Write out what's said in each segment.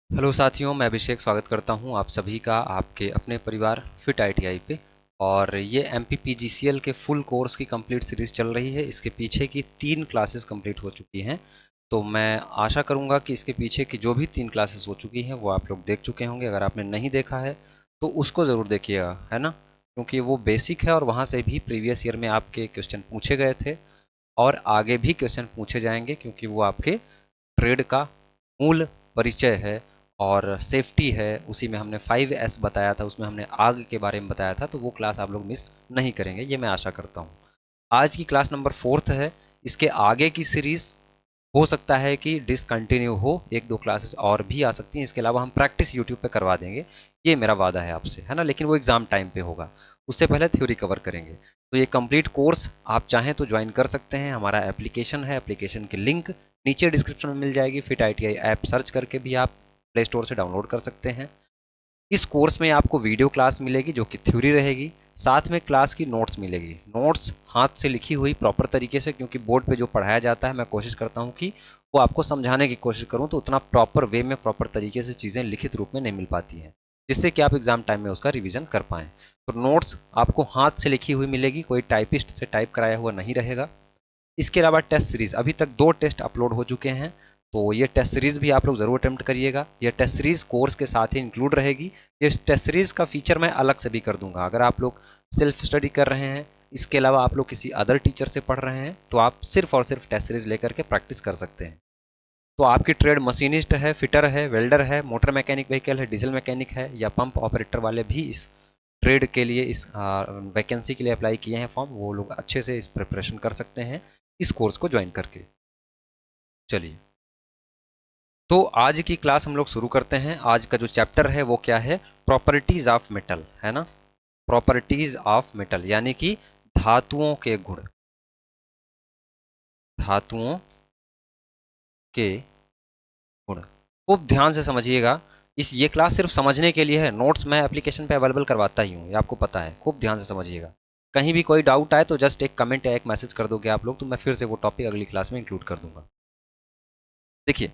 Hello साथियों, मैं अभिषेक स्वागत करता हूं आप सभी का आपके अपने परिवार फिट आईटीआई पे। और ये एमपीपीजीसीएल के फुल कोर्स की कंप्लीट सीरीज़ चल रही है। इसके पीछे की 3 क्लासेस कंप्लीट हो चुकी हैं। तो मैं आशा करूंगा कि इसके पीछे की जो भी 3 क्लासेस हो चुकी हैं वो आप लोग देख चुके होंगे। अगर आपने नहीं देखा है तो उसको ज़रूर देखिएगा, है ना, क्योंकि वो बेसिक है और वहाँ से भी प्रीवियस ईयर में आपके क्वेश्चन पूछे गए थे और आगे भी क्वेश्चन पूछे जाएंगे, क्योंकि वो आपके ट्रेड का मूल परिचय है और सेफ्टी है। उसी में हमने 5S बताया था, उसमें हमने आग के बारे में बताया था, तो वो क्लास आप लोग मिस नहीं करेंगे, ये मैं आशा करता हूँ। आज की क्लास नंबर 4th है। इसके आगे की सीरीज़ हो सकता है कि डिसकंटिन्यू हो, 1-2 क्लासेस और भी आ सकती हैं। इसके अलावा हम प्रैक्टिस यूट्यूब पे करवा देंगे, ये मेरा वादा है आपसे, है ना, लेकिन वो एग्ज़ाम टाइम पे होगा। उससे पहले थ्योरी कवर करेंगे। तो ये कंप्लीट कोर्स आप चाहें तो ज्वाइन कर सकते हैं। हमारा एप्लीकेशन है, एप्लीकेशन की लिंक नीचे डिस्क्रिप्शन में मिल जाएगी। फिट आईटीआई ऐप सर्च करके भी आप प्ले स्टोर से डाउनलोड कर सकते हैं। इस कोर्स में आपको वीडियो क्लास मिलेगी जो कि थ्योरी रहेगी, साथ में क्लास की नोट्स मिलेगी। नोट्स हाथ से लिखी हुई प्रॉपर तरीके से, क्योंकि बोर्ड पे जो पढ़ाया जाता है मैं कोशिश करता हूँ कि वो आपको समझाने की कोशिश करूँ, तो उतना प्रॉपर वे में प्रॉपर तरीके से चीज़ें लिखित रूप में नहीं मिल पाती हैं, जिससे कि आप एग्जाम टाइम में उसका रिवीजन कर पाएँ। तो नोट्स आपको हाथ से लिखी हुई मिलेगी, कोई टाइपिस्ट से टाइप कराया हुआ नहीं रहेगा। इसके अलावा टेस्ट सीरीज़ अभी तक 2 टेस्ट अपलोड हो चुके हैं, तो ये टेस्ट सीरीज़ भी आप लोग ज़रूर अटेम्प्ट करिएगा। ये टेस्ट सीरीज़ कोर्स के साथ ही इंक्लूड रहेगी। ये टेस्ट सीरीज़ का फीचर मैं अलग से भी कर दूंगा। अगर आप लोग सेल्फ स्टडी कर रहे हैं, इसके अलावा आप लोग किसी अदर टीचर से पढ़ रहे हैं, तो आप सिर्फ और सिर्फ टेस्ट सीरीज़ लेकर के प्रैक्टिस कर सकते हैं। तो आपकी ट्रेड मशीनिस्ट है, फिटर है, वेल्डर है, मोटर मैकेनिक व्हीकल है, डीजल मैकेनिक है, या पंप ऑपरेटर वाले भी इस ट्रेड के लिए, इस वैकेंसी के लिए अप्लाई किए हैं फॉर्म, वो लोग अच्छे से इस प्रिपरेशन कर सकते हैं इस कोर्स को ज्वाइन करके। चलिए, तो आज की क्लास हम लोग शुरू करते हैं। आज का जो चैप्टर है वो क्या है? प्रॉपर्टीज ऑफ मेटल, है ना। प्रॉपर्टीज ऑफ मेटल यानी कि धातुओं के गुण, धातुओं के गुण। खूब ध्यान से समझिएगा। ये क्लास सिर्फ समझने के लिए है। नोट्स मैं एप्लीकेशन पे अवेलेबल करवाता ही हूँ, ये आपको पता है। खूब ध्यान से समझिएगा। कहीं भी कोई डाउट आए तो जस्ट एक कमेंट या एक मैसेज कर दोगे आप लोग, तो मैं फिर से वो टॉपिक अगली क्लास में इंक्लूड कर दूंगा। देखिए,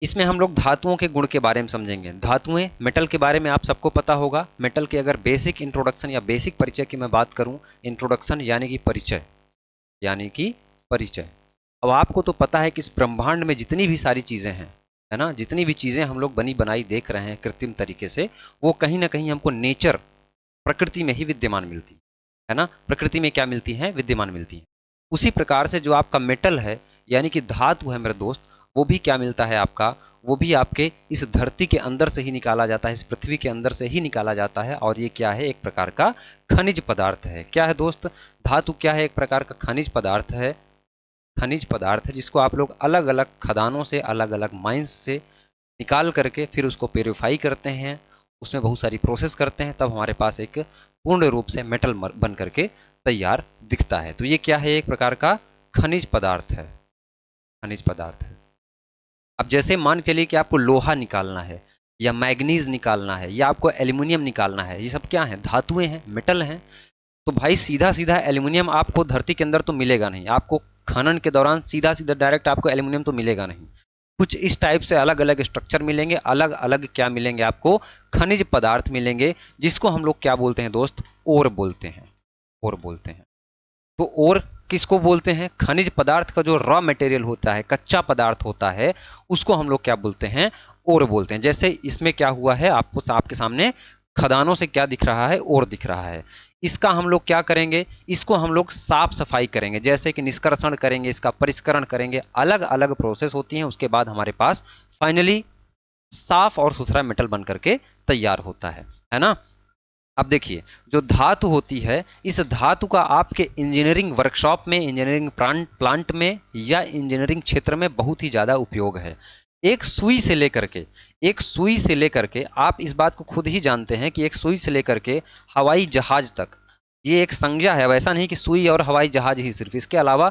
इसमें हम लोग धातुओं के गुण के बारे में समझेंगे। धातुएं, मेटल के बारे में आप सबको पता होगा। मेटल के अगर बेसिक इंट्रोडक्शन या बेसिक परिचय की मैं बात करूं, इंट्रोडक्शन यानी कि परिचय, यानी कि परिचय। अब आपको तो पता है कि इस ब्रह्मांड में जितनी भी सारी चीज़ें हैं, है ना, जितनी भी चीज़ें हम लोग बनी बनाई देख रहे हैं कृत्रिम तरीके से, वो कहीं ना कहीं हमको नेचर, प्रकृति में ही विद्यमान मिलती है ना। प्रकृति में क्या मिलती है? विद्यमान मिलती है। उसी प्रकार से जो आपका मेटल है, यानी कि धातु है मेरे दोस्त, वो भी क्या मिलता है आपका? वो भी आपके इस धरती के अंदर से ही निकाला जाता है, इस पृथ्वी के अंदर से ही निकाला जाता है। और ये क्या है? एक प्रकार का खनिज पदार्थ है। क्या है दोस्त? धातु क्या है? एक प्रकार का खनिज पदार्थ है। खनिज पदार्थ है जिसको आप लोग अलग अलग खदानों से, अलग अलग माइंस से निकाल करके फिर उसको प्योरीफाई करते हैं, उसमें बहुत सारी प्रोसेस करते हैं, तब हमारे पास एक पूर्ण रूप से मेटल बन करके तैयार दिखता है। तो ये क्या है? एक प्रकार का खनिज पदार्थ है। खनिज पदार्थ है। अब जैसे मान चलिए कि आपको लोहा निकालना है, या मैग्नीज निकालना है, या आपको एल्यूमिनियम निकालना है, ये सब क्या है? धातुएं हैं, मेटल हैं। तो भाई सीधा सीधा एल्यूमिनियम आपको धरती के अंदर तो मिलेगा नहीं, आपको खनन के दौरान सीधा सीधा डायरेक्ट आपको एल्यूमिनियम तो मिलेगा नहीं। कुछ इस टाइप से अलग अलग स्ट्रक्चर मिलेंगे, अलग अलग क्या मिलेंगे आपको? खनिज पदार्थ मिलेंगे, जिसको हम लोग क्या बोलते हैं दोस्त? ओर बोलते हैं। ओर बोलते हैं। तो ओर किसको बोलते हैं? खनिज पदार्थ का जो रॉ मटेरियल होता है, कच्चा पदार्थ होता है, उसको हम लोग क्या बोलते हैं? ओर बोलते हैं। जैसे इसमें क्या हुआ है, आपको आपके सामने खदानों से क्या दिख रहा है? ओर दिख रहा है। इसका हम लोग क्या करेंगे? इसको हम लोग साफ सफाई करेंगे, जैसे कि निष्कर्षण करेंगे, इसका परिष्करण करेंगे, अलग अलग प्रोसेस होती हैं। उसके बाद हमारे पास फाइनली साफ और सुथरा मेटल बन करके तैयार होता है ना। अब देखिए, जो धातु होती है, इस धातु का आपके इंजीनियरिंग वर्कशॉप में, इंजीनियरिंग प्लांट में, या इंजीनियरिंग क्षेत्र में बहुत ही ज़्यादा उपयोग है। एक सुई से लेकर के, एक सुई से लेकर के, आप इस बात को खुद ही जानते हैं कि एक सुई से लेकर के हवाई जहाज तक, ये एक संज्ञा है। वैसा नहीं कि सुई और हवाई जहाज ही सिर्फ, इसके अलावा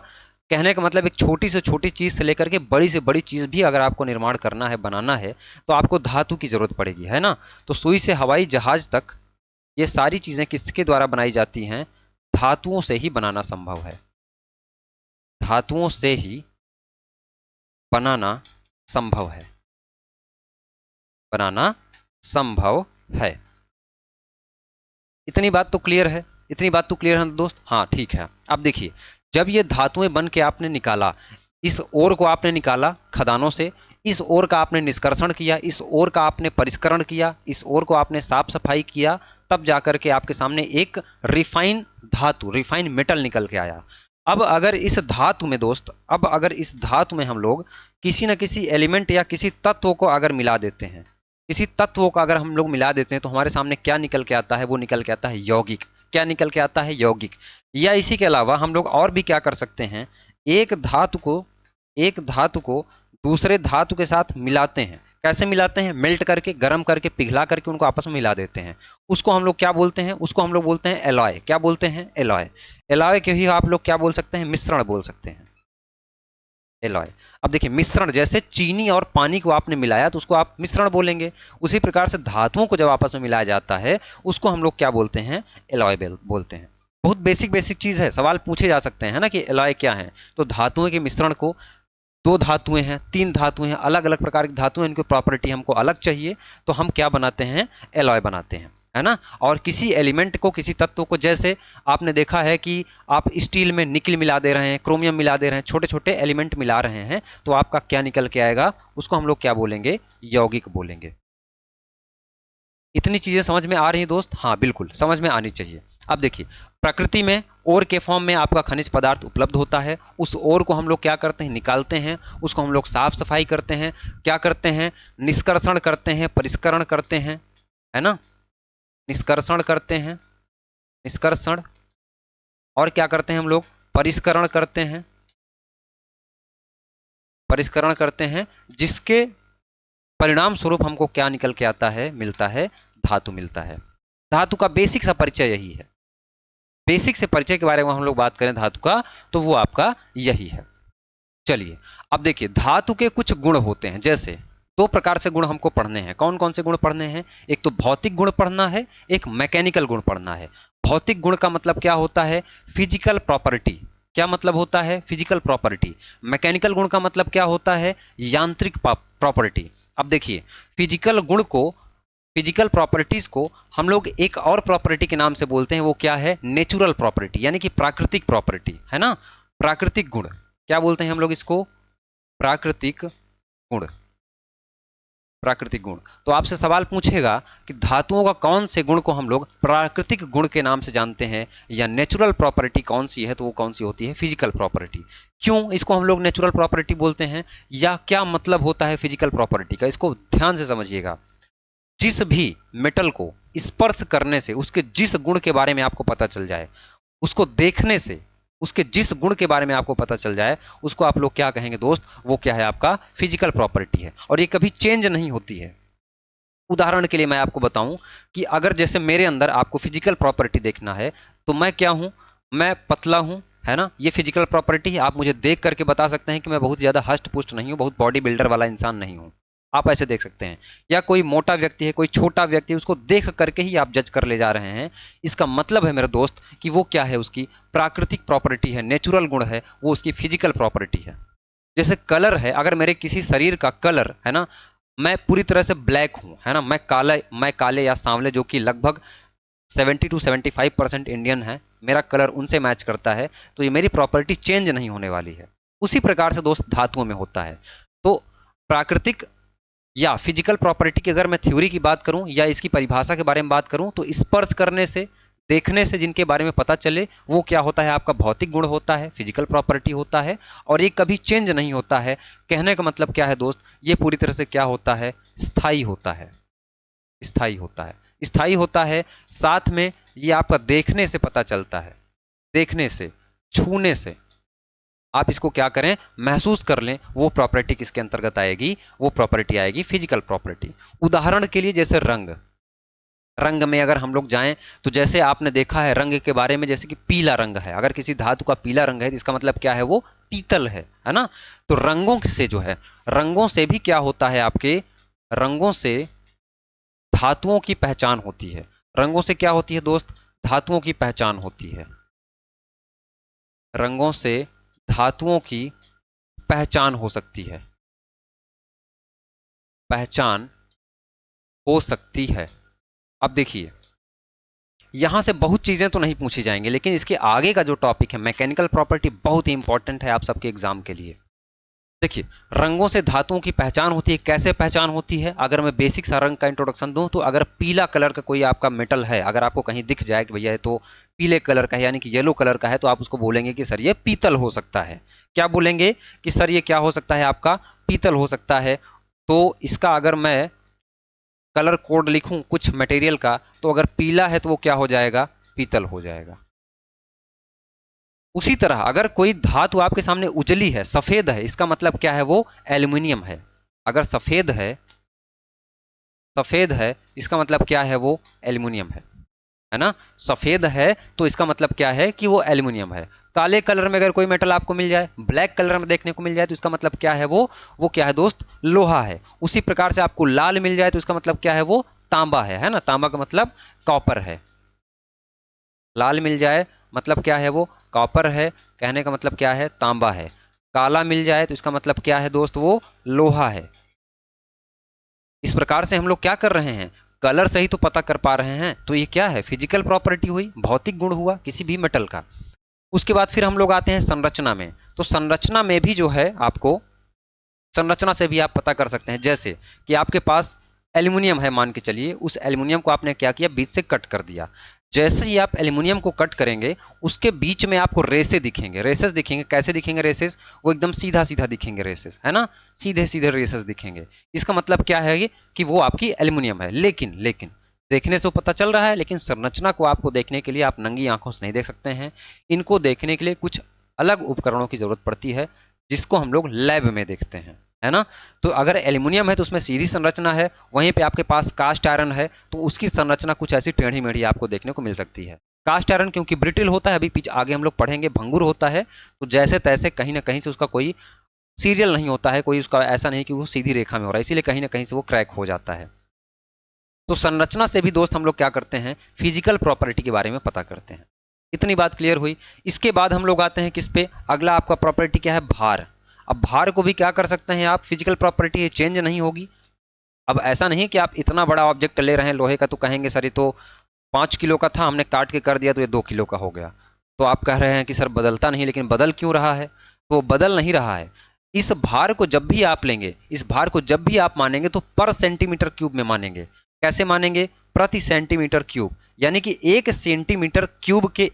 कहने का मतलब एक छोटी से छोटी चीज़ से लेकर के बड़ी से बड़ी चीज़ भी अगर आपको निर्माण करना है, बनाना है, तो आपको धातु की ज़रूरत पड़ेगी, है ना। तो सुई से हवाई जहाज तक ये सारी चीज़ें किसके द्वारा बनाई जाती हैं? धातुओं से ही बनाना संभव है। धातुओं से ही बनाना संभव है। बनाना संभव है। इतनी बात तो क्लियर है, इतनी बात तो क्लियर है दोस्त? हाँ ठीक है। अब देखिए, जब ये धातुएं बन के आपने निकाला, इस ओर को आपने निकाला खदानों से, इस ओर का आपने निष्कर्षण किया, इस ओर का आपने परिष्करण किया, इस ओर को आपने साफ सफाई किया, तब जाकर के आपके सामने एक रिफाइन धातु, रिफाइन मेटल निकल के आया। अब अगर इस धातु में दोस्त, अब अगर इस धातु में हम लोग किसी न किसी एलिमेंट या किसी तत्व को अगर मिला देते हैं, किसी तत्वों का अगर हम लोग मिला देते हैं, तो हमारे सामने क्या निकल के आता है? वो निकल के आता है यौगिक। क्या निकल के आता है? यौगिक। या इसी के अलावा हम लोग और भी क्या कर सकते हैं, एक धातु को दूसरे धातु के साथ मिलाते हैं। कैसे मिलाते हैं? मेल्ट करके, गर्म करके, पिघला करके उनको आपस में मिला देते हैं। उसको हम लोग क्या बोलते हैं? उसको हम लोग बोलते हैं एलॉय। क्या बोलते हैं? एलॉय। एलॉय के ही आप लोग क्या बोल सकते हैं? मिश्रण बोल सकते हैं, एलॉय। अब देखिए, मिश्रण, जैसे चीनी और पानी को आपने मिलाया तो उसको आप मिश्रण बोलेंगे, उसी प्रकार से धातुओं को जब आपस में मिलाया जाता है उसको हम लोग क्या बोलते हैं? एलॉय बोलते हैं। बहुत बेसिक बेसिक चीज है, सवाल पूछे जा सकते हैं ना कि एलॉय क्या है। तो धातुओं के मिश्रण को, दो धातुएं हैं, तीन धातुएं हैं, अलग अलग प्रकार की धातुएं, इनकी प्रॉपर्टी हमको अलग चाहिए, तो हम क्या बनाते हैं? एलॉय बनाते हैं, है ना। और किसी एलिमेंट को, किसी तत्व को, जैसे आपने देखा है कि आप स्टील में निकल मिला दे रहे हैं, क्रोमियम मिला दे रहे हैं, छोटे छोटे एलिमेंट मिला रहे हैं, तो आपका क्या निकल के आएगा? उसको हम लोग क्या बोलेंगे? यौगिक बोलेंगे। इतनी चीजें समझ में आ रही हैं दोस्त? हाँ बिल्कुल समझ में आनी चाहिए। अब देखिए, प्रकृति में ओर के फॉर्म में आपका खनिज पदार्थ उपलब्ध होता है, उस ओर को हम लोग क्या करते हैं? निकालते हैं, उसको हम लोग साफ सफाई करते हैं, क्या करते हैं? निष्कर्षण करते हैं, परिष्करण करते हैं, है ना। निष्कर्षण करते हैं, निष्कर्षण, और क्या करते हैं हम लोग? परिष्करण करते हैं, परिष्करण करते हैं, जिसके परिणाम स्वरूप हमको क्या निकल के आता है? मिलता है धातु, मिलता है। धातु का बेसिक सा परिचय यही है। बेसिक से परिचय के बारे में हम लोग बात करें धातु का, तो वो आपका यही है। चलिए, अब देखिए, धातु के कुछ गुण होते हैं। जैसे दो प्रकार से गुण हमको पढ़ने हैं। कौन कौन से गुण पढ़ने हैं? एक तो भौतिक गुण पढ़ना है, एक मैकेनिकल गुण पढ़ना है। भौतिक गुण का मतलब क्या होता है? Physical property. क्या मतलब होता है? Physical property. मैकेनिकल गुण का मतलब क्या होता है? यांत्रिक प्रॉपर्टी। अब देखिए, फिजिकल गुण को, फिजिकल प्रॉपर्टीज को हम लोग एक और प्रॉपर्टी के नाम से बोलते हैं। वो क्या है? नेचुरल प्रॉपर्टी, यानी कि प्राकृतिक प्रॉपर्टी, है ना। प्राकृतिक गुण क्या बोलते हैं हम लोग इसको? प्राकृतिक गुण। प्राकृतिक गुण। तो आपसे सवाल पूछेगा कि धातुओं का कौन से गुण को हम लोग प्राकृतिक गुण के नाम से जानते हैं, या नेचुरल प्रॉपर्टी कौन सी है, तो वो कौन सी होती है? Physical property. क्यों इसको हम लोग नेचुरल प्रॉपर्टी बोलते हैं, या क्या मतलब होता है फिजिकल प्रॉपर्टी का? इसको ध्यान से समझिएगा। जिस भी मेटल को स्पर्श करने से उसके जिस गुण के बारे में आपको पता चल जाए, उसको देखने से उसके जिस गुण के बारे में आपको पता चल जाए, उसको आप लोग क्या कहेंगे दोस्त? वो क्या है? आपका फिजिकल प्रॉपर्टी है, और ये कभी चेंज नहीं होती है। उदाहरण के लिए मैं आपको बताऊं कि अगर जैसे मेरे अंदर आपको फिजिकल प्रॉपर्टी देखना है, तो मैं क्या हूं? मैं पतला हूं, है ना। ये फिजिकल प्रॉपर्टी है। आप मुझे देख करके बता सकते हैं कि मैं बहुत ज्यादा हष्ट पुष्ट नहीं हूं, बहुत बॉडी बिल्डर वाला इंसान नहीं हूं। आप ऐसे देख सकते हैं। या कोई मोटा व्यक्ति है, कोई छोटा व्यक्ति है, उसको देख करके ही आप जज कर ले जा रहे हैं। इसका मतलब है मेरे दोस्त कि वो क्या है? उसकी प्राकृतिक प्रॉपर्टी है, नेचुरल गुण है, वो उसकी फिजिकल प्रॉपर्टी है। जैसे कलर है, अगर मेरे किसी शरीर का कलर है ना, मैं पूरी तरह से ब्लैक हूं, है ना, मैं काले या सांवले, जो कि लगभग 70 to 75% इंडियन है, मेरा कलर उनसे मैच करता है, तो ये मेरी प्रॉपर्टी चेंज नहीं होने वाली है। उसी प्रकार से दोस्त धातुओं में होता है। तो प्राकृतिक या फिजिकल प्रॉपर्टी की अगर मैं थ्योरी की बात करूं, या इसकी परिभाषा के बारे में बात करूं, तो स्पर्श करने से, देखने से जिनके बारे में पता चले, वो क्या होता है? आपका भौतिक गुण होता है, फिजिकल प्रॉपर्टी होता है, और ये कभी चेंज नहीं होता है। कहने का मतलब क्या है दोस्त? ये पूरी तरह से क्या होता है? स्थायी होता है, स्थायी होता है, स्थायी होता है। साथ में ये आपका देखने से पता चलता है, देखने से, छूने से। आप इसको क्या करें? महसूस कर लें। वो प्रॉपर्टी किसके अंतर्गत आएगी? वो प्रॉपर्टी आएगी फिजिकल प्रॉपर्टी। उदाहरण के लिए जैसे रंग, रंग में अगर हम लोग जाएं, तो जैसे आपने देखा है रंग के बारे में, जैसे कि पीला रंग है, अगर किसी धातु का पीला रंग है तो इसका मतलब क्या है? वो पीतल है ना। तो रंगों से जो है, रंगों से भी क्या होता है? आपके रंगों से धातुओं की पहचान होती है। रंगों से क्या होती है दोस्त? धातुओं की पहचान होती है। रंगों से धातुओं की पहचान हो सकती है, पहचान हो सकती है। अब देखिए, यहां से बहुत चीजें तो नहीं पूछी जाएंगी, लेकिन इसके आगे का जो टॉपिक है मैकेनिकल प्रॉपर्टी बहुत ही इंपॉर्टेंट है आप सबके एग्जाम के लिए। देखिए, रंगों से धातुओं की पहचान होती है। कैसे पहचान होती है? अगर मैं बेसिक सा रंग का इंट्रोडक्शन दूं तो अगर पीला कलर का कोई आपका मेटल है, अगर आपको कहीं दिख जाए कि भैया ये तो पीले कलर का है यानी कि येलो कलर का है, तो आप उसको बोलेंगे कि सर ये पीतल हो सकता है। क्या बोलेंगे? कि सर ये क्या हो सकता है? आपका पीतल हो सकता है। तो इसका अगर मैं कलर कोड लिखूं कुछ मटेरियल का, तो अगर पीला है तो वो क्या हो जाएगा? पीतल हो जाएगा। उसी तरह अगर कोई धातु आपके सामने उजली है, सफेद है, इसका मतलब क्या है? वो एल्युमिनियम है। अगर सफेद है इसका मतलब क्या है? वो एल्युमिनियम है ना। सफेद है तो इसका मतलब क्या है? कि वो एल्युमिनियम है। काले कलर में अगर कोई मेटल आपको मिल जाए, ब्लैक कलर में देखने को मिल जाए, तो इसका मतलब क्या है? वो क्या है दोस्त? लोहा है। उसी प्रकार से आपको लाल मिल जाए तो इसका मतलब क्या है? वो तांबा है ना। तांबा का मतलब कॉपर है। लाल मिल जाए मतलब क्या है? वो कॉपर है। कहने का मतलब क्या है? तांबा है। काला मिल जाए तो इसका मतलब क्या है दोस्त? वो लोहा है। इस प्रकार से हम लोग क्या कर रहे हैं? कलर से ही तो पता कर पा रहे हैं। तो ये क्या है? फिजिकल प्रॉपर्टी हुई, भौतिक गुण हुआ किसी भी मेटल का। उसके बाद फिर हम लोग आते हैं संरचना में। तो संरचना में भी जो है आपको, संरचना से भी आप पता कर सकते हैं। जैसे कि आपके पास एल्युमिनियम है, मान के चलिए, उस एल्युमिनियम को आपने क्या किया? बीच से कट कर दिया। जैसे ही आप एल्युमिनियम को कट करेंगे, उसके बीच में आपको रेसे दिखेंगे। रेसेस दिखेंगे। कैसे दिखेंगे रेसेस? वो एकदम सीधा सीधा दिखेंगे रेसेस, है ना। सीधे सीधे रेसेस दिखेंगे। इसका मतलब क्या है? कि वो आपकी एल्युमिनियम है। लेकिन लेकिन देखने से पता चल रहा है, लेकिन संरचना को आपको देखने के लिए आप नंगी आंखों से नहीं देख सकते हैं। इनको देखने के लिए कुछ अलग उपकरणों की जरूरत पड़ती है, जिसको हम लोग लैब में देखते हैं, है ना। तो अगर एल्युमिनियम है तो उसमें सीधी संरचना है, वहीं पे आपके पास कास्ट आयरन है तो उसकी संरचना कुछ ऐसी टेढ़ी मेढ़ी आपको देखने को मिल सकती है। कास्ट आयरन क्योंकि ब्रिटिल होता है, अभी पीछे आगे हम लोग पढ़ेंगे, भंगुर होता है, तो जैसे तैसे कहीं ना कहीं से उसका कोई सीरियल नहीं होता है, कोई उसका ऐसा नहीं कि वो सीधी रेखा में हो रहा है, इसीलिए कहीं ना कहीं से वो क्रैक हो जाता है। तो संरचना से भी दोस्त हम लोग क्या करते हैं? फिजिकल प्रॉपर्टी के बारे में पता करते हैं। इतनी बात क्लियर हुई। इसके बाद हम लोग आते हैं किस पे? अगला आपका प्रॉपर्टी क्या है? भार। अब भार को भी क्या कर सकते हैं आप? फिजिकल प्रॉपर्टी चेंज नहीं होगी। अब ऐसा नहीं कि आप इतना बड़ा ऑब्जेक्ट ले रहे हैं लोहे का, तो कहेंगे सर ये तो 5 किलो का था, हमने काट के कर दिया तो ये 2 किलो का हो गया। तो आप कह रहे हैं कि सर बदलता नहीं, लेकिन बदल क्यों रहा है? तो बदल नहीं रहा है। इस भार को जब भी आप लेंगे, इस भार को जब भी आप मानेंगे तो पर सेंटीमीटर क्यूब में मानेंगे। कैसे मानेंगे? प्रति सेंटीमीटर क्यूब। यानी कि 1 सेंटीमीटर क्यूब के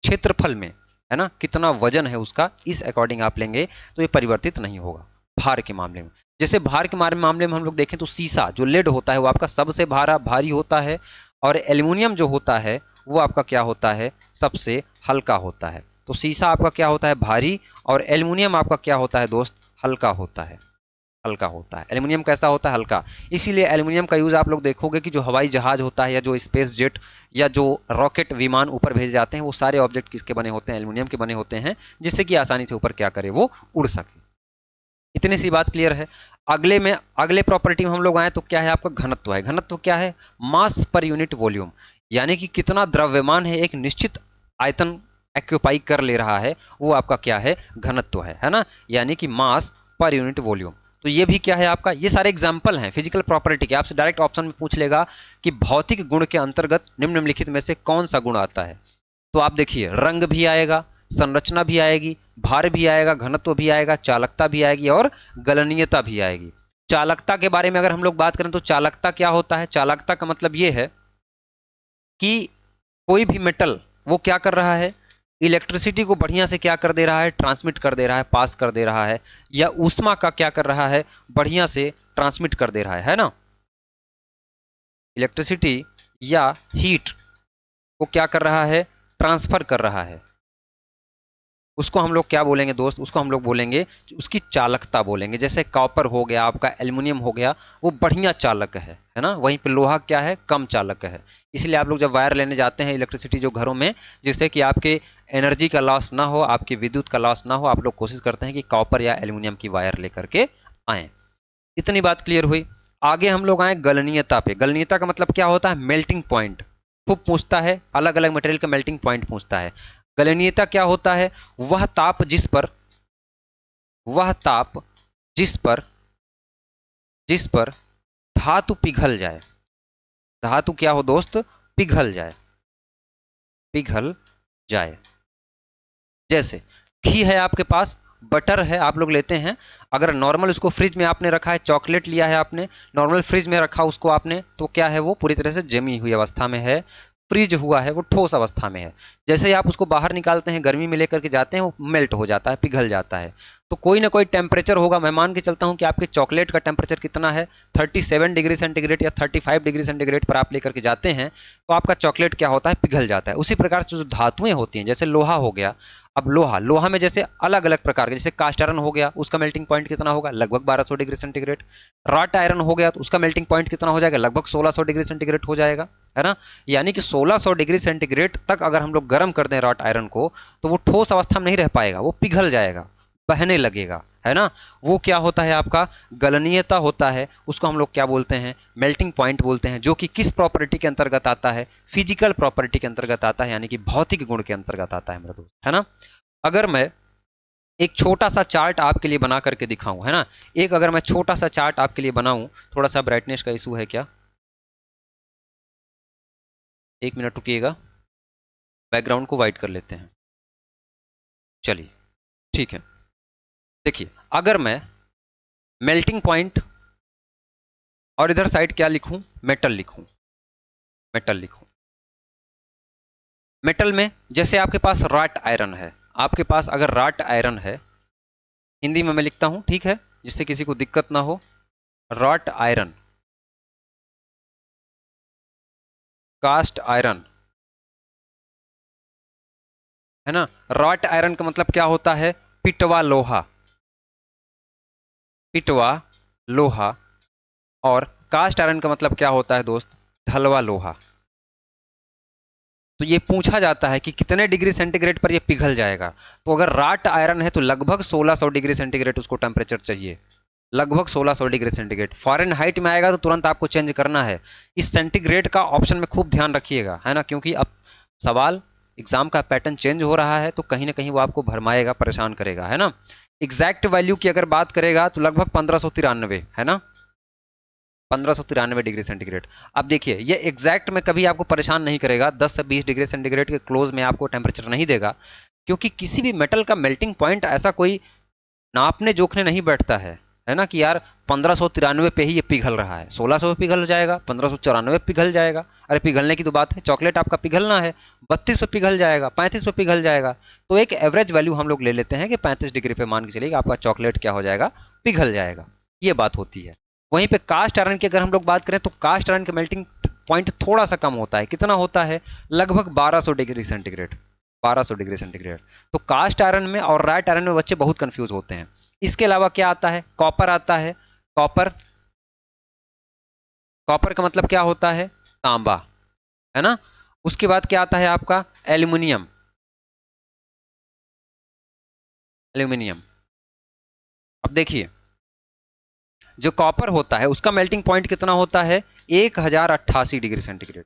क्षेत्रफल में, है ना, कितना वजन है उसका, इस अकॉर्डिंग आप लेंगे तो ये परिवर्तित नहीं होगा भार के मामले में। जैसे भार के मामले में हम लोग देखें तो शीशा जो लेड होता है वो आपका सबसे भारी होता है, और एल्युमिनियम जो होता है वो आपका क्या होता है? सबसे हल्का होता है। तो शीशा आपका क्या होता है? भारी। और एल्युमिनियम आपका क्या होता है दोस्त? हल्का होता है। हल्का होता है। एल्युमिनियम कैसा होता है? हल्का। इसीलिए एल्युमिनियम का यूज़ आप लोग देखोगे कि जो हवाई जहाज होता है, या जो स्पेस जेट, या जो रॉकेट विमान ऊपर भेजे जाते हैं, वो सारे ऑब्जेक्ट किसके बने होते हैं? एल्युमिनियम के बने होते हैं, जिससे कि आसानी से ऊपर क्या करे? वो उड़ सके। इतनी सी बात क्लियर है। अगले प्रॉपर्टी में हम लोग आए तो क्या है? आपका घनत्व है। घनत्व क्या है? मास पर यूनिट वॉल्यूम। यानी कि कितना द्रव्यमान है एक निश्चित आयतन एक्यूपाई कर ले रहा है, वो आपका क्या है? घनत्व है ना। यानी कि मास पर यूनिट वॉल्यूम। तो ये भी क्या है आपका? ये सारे एग्जाम्पल हैं फिजिकल प्रॉपर्टी के। आपसे डायरेक्ट ऑप्शन में पूछ लेगा कि भौतिक गुण के अंतर्गत निम्नलिखित में से कौन सा गुण आता है। तो आप देखिए, रंग भी आएगा, संरचना भी आएगी, भार भी आएगा, घनत्व भी आएगा, चालकता भी आएगी और गलनीयता भी आएगी। चालकता के बारे में अगर हम लोग बात करें तो चालकता क्या होता है? चालकता का मतलब यह है कि कोई भी मेटल वो क्या कर रहा है? इलेक्ट्रिसिटी को बढ़िया से क्या कर दे रहा है? ट्रांसमिट कर दे रहा है, पास कर दे रहा है, या ऊष्मा का क्या कर रहा है? बढ़िया से ट्रांसमिट कर दे रहा है ना। इलेक्ट्रिसिटी या हीट को क्या कर रहा है? ट्रांसफर कर रहा है। उसको हम लोग क्या बोलेंगे दोस्त? उसको हम लोग बोलेंगे, उसकी चालकता बोलेंगे। जैसे कॉपर हो गया आपका, एल्युमिनियम हो गया, वो बढ़िया चालक है ना। वहीं पे लोहा क्या है? कम चालक है। इसलिए आप लोग जब वायर लेने जाते हैं इलेक्ट्रिसिटी जो घरों में, जिससे कि आपके एनर्जी का लॉस ना हो, आपकी विद्युत का लॉस ना हो, आप लोग कोशिश करते हैं कि कॉपर या एल्युमिनियम की वायर लेकर के आए। इतनी बात क्लियर हुई। आगे हम लोग आए गलनीयता पे। गलनीयता का मतलब क्या होता है? Melting point. खूब पूछता है, अलग अलग मटेरियल का मेल्टिंग पॉइंट पूछता है। गलनीयता क्या होता है? वह ताप जिस पर वह ताप जिस पर जिस पर धातु पिघल जाए, धातु क्या हो दोस्त, पिघल जाए, पिघल जाए। जैसे घी है आपके पास, बटर है, आप लोग लेते हैं, अगर नॉर्मल उसको फ्रिज में आपने रखा है, चॉकलेट लिया है आपने, नॉर्मल फ्रिज में रखा उसको आपने, तो क्या है वो पूरी तरह से जमी हुई अवस्था में है, फ्रीज हुआ है, वो ठोस अवस्था में है। जैसे ही आप उसको बाहर निकालते हैं, गर्मी में लेकर के जाते हैं, वो मेल्ट हो जाता है, पिघल जाता है। तो कोई ना कोई टेम्परेचर होगा, मैं मान के चलता हूं कि आपके चॉकलेट का टेम्परेचर कितना है, 37 डिग्री सेंटीग्रेड या 35 डिग्री सेंटीग्रेड पर आप लेकर के जाते हैं, तो आपका चॉकलेट क्या होता है, पिघल जाता है। उसी प्रकार से जो धातुएं होती हैं, जैसे लोहा हो गया, अब लोहा में जैसे अलग अलग प्रकार के, जैसे कास्ट आयरन हो गया, उसका मेल्टिंग पॉइंट कितना होगा, लगभग 1200 डिग्री सेंटीग्रेड। रॉट आयरन हो गया तो उसका मेल्टिंग पॉइंट कितना हो जाएगा, लगभग 1600 डिग्री सेंटीग्रेड हो जाएगा, है ना। यानी कि 1600 डिग्री सेंटीग्रेड तक अगर हम लोग गर्म कर दें रॉट आयरन को, तो वो ठोस अवस्था में नहीं रह पाएगा, वो पिघल जाएगा, बहने लगेगा, है ना। वो क्या होता है, आपका गलनीयता होता है, उसको हम लोग क्या बोलते हैं, मेल्टिंग पॉइंट बोलते हैं, जो कि किस प्रॉपर्टी के अंतर्गत आता है, फिजिकल प्रॉपर्टी के अंतर्गत आता है, यानी कि भौतिक गुण के अंतर्गत आता है मेरे दोस्त, है ना। अगर मैं एक छोटा सा चार्ट आपके लिए बना करके दिखाऊं, है ना, एक अगर मैं छोटा सा चार्ट आपके लिए बनाऊं, थोड़ा सा ब्राइटनेस का इशू है क्या, एक मिनट रुकिएगा, बैकग्राउंड को वाइट कर लेते हैं, चलिए ठीक है। देखिए अगर मैं मेल्टिंग पॉइंट और इधर साइड क्या लिखूं, मेटल लिखूं, मेटल लिखूं, मेटल में जैसे आपके पास रॉट आयरन है, आपके पास अगर रॉट आयरन है, हिंदी में मैं लिखता हूं, ठीक है, जिससे किसी को दिक्कत ना हो, रॉट आयरन, कास्ट आयरन, है ना। रॉट आयरन का मतलब क्या होता है, पिटवा लोहा, पिटवा लोहा। और कास्ट आयरन का मतलब क्या होता है दोस्त, ढलवा लोहा। तो ये पूछा जाता है कि कितने डिग्री सेंटीग्रेड पर ये पिघल जाएगा, तो अगर रॉट आयरन है तो लगभग 1600 डिग्री सेंटीग्रेड उसको टेम्परेचर चाहिए, लगभग 1600 डिग्री सेंटीग्रेड। फॉरेनहाइट में आएगा तो तुरंत आपको चेंज करना है। इस सेंटीग्रेड का ऑप्शन में खूब ध्यान रखिएगा, है ना, क्योंकि अब सवाल एग्जाम का पैटर्न चेंज हो रहा है, तो कहीं ना कहीं वो आपको भरमाएगा, परेशान करेगा, है ना। एग्जैक्ट वैल्यू की अगर बात करेगा तो लगभग 1593, है ना, 1593 डिग्री सेंटीग्रेड। अब देखिए ये एग्जैक्ट में कभी आपको परेशान नहीं करेगा, 10 से 20 डिग्री सेंटीग्रेड के क्लोज में आपको टेम्परेचर नहीं देगा, क्योंकि किसी भी मेटल का मेल्टिंग पॉइंट ऐसा कोई नापने जोखने नहीं बैठता है ना, कि यार 1593 पे ही ये पिघल रहा है, 1600 पे पिघल जाएगा, 1594 पे पिघल जाएगा। अरे पिघलने की तो बात है, चॉकलेट आपका पिघलना है, 32 पे पिघल जाएगा, 35 पे पिघल जाएगा। तो एक एवरेज वैल्यू हम लोग ले लेते हैं कि 35 डिग्री पे मान के चलिए आपका चॉकलेट क्या हो जाएगा, पिघल जाएगा, ये बात होती है। वहीं पे कास्ट आयरन की अगर हम लोग बात करें तो कास्ट आयरन का मेल्टिंग पॉइंट थोड़ा सा कम होता है, कितना होता है, लगभग 1200 डिग्री सेंटीग्रेड, 1200 डिग्री सेंटीग्रेड। तो कास्ट आयरन में और रॉट आयरन में बच्चे बहुत कंफ्यूज होते हैं। इसके अलावा क्या आता है, कॉपर आता है, कॉपर, कॉपर का मतलब क्या होता है, तांबा, है ना। उसके बाद क्या आता है आपका, एल्यूमिनियम, एल्यूमिनियम। अब देखिए जो कॉपर होता है उसका मेल्टिंग पॉइंट कितना होता है, 1088 डिग्री सेंटीग्रेड,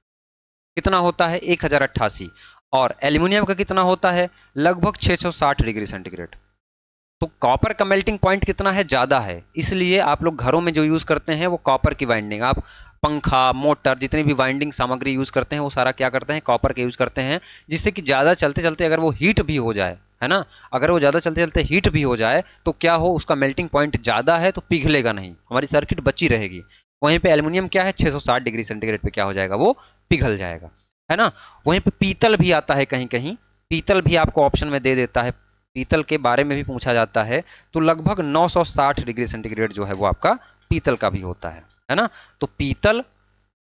कितना होता है, 1088। और एल्यूमिनियम का कितना होता है, लगभग 660 डिग्री सेंटीग्रेड। तो कॉपर का मेल्टिंग पॉइंट कितना है, ज़्यादा है, इसलिए आप लोग घरों में जो यूज़ करते हैं वो कॉपर की वाइंडिंग, आप पंखा मोटर जितनी भी वाइंडिंग सामग्री यूज़ करते हैं वो सारा क्या करते हैं, कॉपर के यूज़ करते हैं, जिससे कि ज़्यादा चलते चलते अगर वो हीट भी हो जाए, है ना, अगर वो ज़्यादा चलते चलते हीट भी हो जाए तो क्या हो, उसका मेल्टिंग पॉइंट ज़्यादा है तो पिघलेगा नहीं, हमारी सर्किट बची रहेगी। वहीं पे एल्यूमिनियम क्या है, 660 डिग्री सेंटीग्रेड पे क्या हो जाएगा, वो पिघल जाएगा, है ना। वहीं पे पीतल भी आता है कहीं कहीं, पीतल भी आपको ऑप्शन में दे देता है, पीतल के बारे में भी पूछा जाता है, तो लगभग 960 डिग्री सेंटीग्रेड जो है वो आपका पीतल का भी होता है ना। तो पीतल,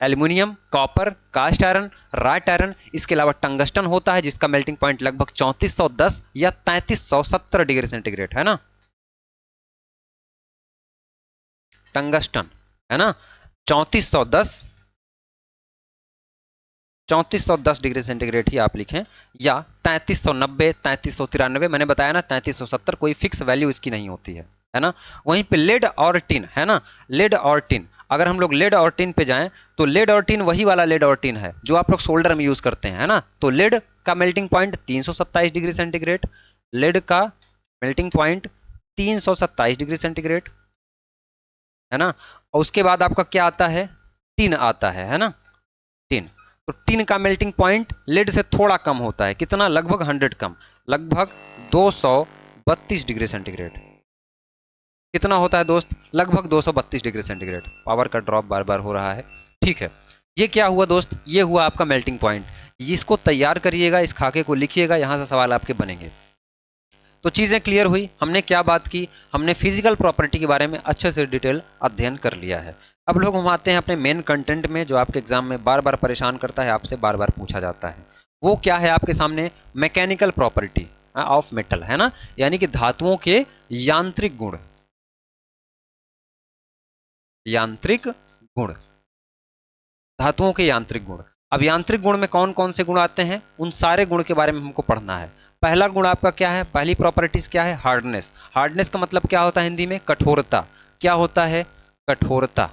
aluminium, copper, cast iron, wrought iron, इसके अलावा टंगस्टन होता है जिसका मेल्टिंग पॉइंट लगभग 3410 या 3370 डिग्री सेंटीग्रेड, है ना, टंगस्टन, है ना, 3410 3410 डिग्री सेंटीग्रेड ही आप लिखें, या 3390, 3393, मैंने बताया ना 3370, कोई फिक्स वैल्यू इसकी नहीं होती है ना। वहीं पे लेड और टिन, है ना, लेड और टिन, अगर हम लोग लेड और टिन पे जाएं तो लेड और टिन वही वाला लेड और टिन है जो आप लोग सोल्डर में यूज करते हैं, है ना। तो लेड का melting point 327 degree centigrade, lead का मेल्टिंग पॉइंट 327 डिग्री सेंटीग्रेड, है ना। और उसके बाद आपका क्या आता है, टिन आता है ना, टिन। तो टिन का मेल्टिंग पॉइंट लेड से थोड़ा कम होता है, कितना, लगभग 100 कम, लगभग 232 डिग्री सेंटीग्रेड। कितना होता है दोस्त, लगभग 232 डिग्री सेंटीग्रेड। पावर का ड्रॉप बार बार हो रहा है, ठीक है। ये क्या हुआ दोस्त, ये हुआ आपका मेल्टिंग पॉइंट। इसको तैयार करिएगा, इस खाके को लिखिएगा, यहां से सवाल आपके बनेंगे। तो चीज़ें क्लियर हुई, हमने क्या बात की, हमने फिजिकल प्रॉपर्टी के बारे में अच्छे से डिटेल अध्ययन कर लिया है। अब लोग हम आते हैं अपने मेन कंटेंट में, जो आपके एग्जाम में बार बार परेशान करता है, आपसे बार बार पूछा जाता है। वो क्या है आपके सामने, मैकेनिकल प्रॉपर्टी ऑफ मेटल, है ना, यानी कि धातुओं के यांत्रिक गुण, यांत्रिक गुण, धातुओं के यांत्रिक गुण। अब यांत्रिक गुण में कौन कौन से गुण आते हैं, उन सारे गुण के बारे में हमको पढ़ना है। पहला गुण आपका क्या है, पहली प्रॉपर्टीज क्या है, हार्डनेस। हार्डनेस का मतलब क्या होता है हिंदी में, कठोरता। क्या होता है, कठोरता।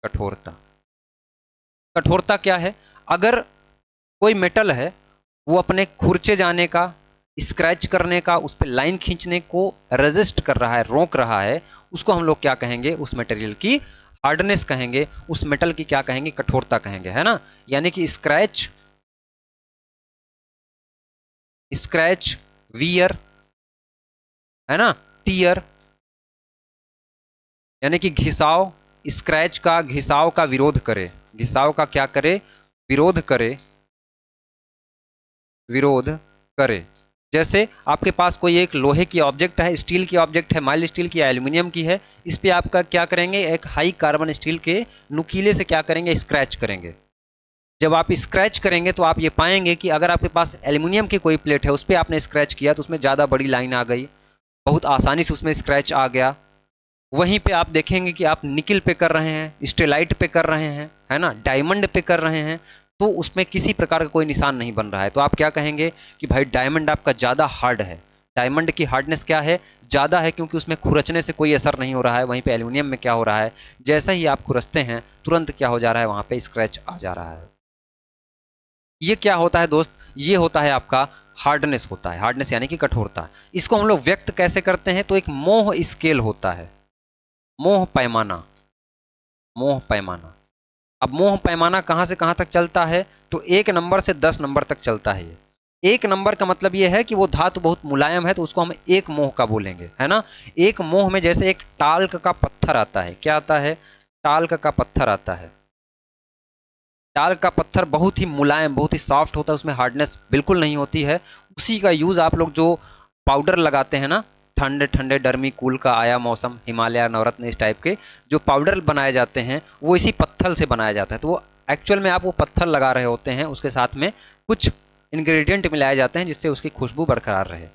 कठोरता, कठोरता क्या है, अगर कोई मेटल है वो अपने खुरचे जाने का, स्क्रैच करने का, उस पर लाइन खींचने को रेजिस्ट कर रहा है, रोक रहा है, उसको हम लोग क्या कहेंगे, उस मटेरियल की हार्डनेस कहेंगे, उस मेटल की क्या कहेंगे, कठोरता कहेंगे, है ना। यानी कि स्क्रैच, स्क्रैच, वियर, है ना, टीयर, यानी कि घिसाव, स्क्रैच का, घिसाव का विरोध करे, घिसाव का क्या करे, विरोध करे, विरोध करे। जैसे आपके पास कोई एक लोहे की ऑब्जेक्ट है, स्टील की ऑब्जेक्ट है, माइल्ड स्टील की या एल्यूमिनियम की है, इस पे आपका क्या करेंगे, एक हाई कार्बन स्टील के नुकीले से क्या करेंगे, स्क्रैच करेंगे। जब आप स्क्रैच करेंगे तो आप ये पाएंगे कि अगर आपके पास एल्यूमिनियम की कोई प्लेट है, उस पर आपने स्क्रैच किया तो उसमें ज़्यादा बड़ी लाइन आ गई, बहुत आसानी से उसमें स्क्रैच आ गया। वहीं पे आप देखेंगे कि आप निकिल पे कर रहे हैं, स्टेलाइट पे कर रहे हैं, है ना, डायमंड पे कर रहे हैं, तो उसमें किसी प्रकार का कोई निशान नहीं बन रहा है। तो आप क्या कहेंगे कि भाई डायमंड आपका ज़्यादा हार्ड है, डायमंड की हार्डनेस क्या है, ज़्यादा है, क्योंकि उसमें खुरचने से कोई असर नहीं हो रहा है। वहीं पे एल्यूमिनियम में क्या हो रहा है, जैसा ही आप खुरचते हैं तुरंत क्या हो जा रहा है, वहाँ पे स्क्रैच आ जा रहा है। ये क्या होता है दोस्त, ये होता है आपका हार्डनेस होता है, हार्डनेस यानी कि कठोरता। इसको हम लोग व्यक्त कैसे करते हैं, तो एक मोह स्केल होता है, मोह पैमाना, मोह पैमाना। अब मोह पैमाना कहां से कहां तक चलता है, तो 1 नंबर से 10 नंबर तक चलता है ये। 1 नंबर का मतलब ये है कि वो धातु बहुत मुलायम है, तो उसको हम एक मोह का बोलेंगे, है ना। एक मोह में जैसे एक टाल्क का पत्थर आता है, क्या आता है, टाल्क का पत्थर आता है। टाल्क का पत्थर बहुत ही मुलायम, बहुत ही सॉफ्ट होता है, उसमें हार्डनेस बिल्कुल नहीं होती है। उसी का यूज आप लोग जो पाउडर लगाते हैं ना, ठंडे ठंडे डर्मी कूल का आया मौसम, हिमालय, नवरत्न, इस टाइप के जो पाउडर बनाए जाते हैं वो इसी पत्थर से बनाया जाता है। तो वो एक्चुअल में आप वो पत्थर लगा रहे होते हैं, उसके साथ में कुछ इंग्रेडिएंट मिलाए जाते हैं जिससे उसकी खुशबू बरकरार रहे।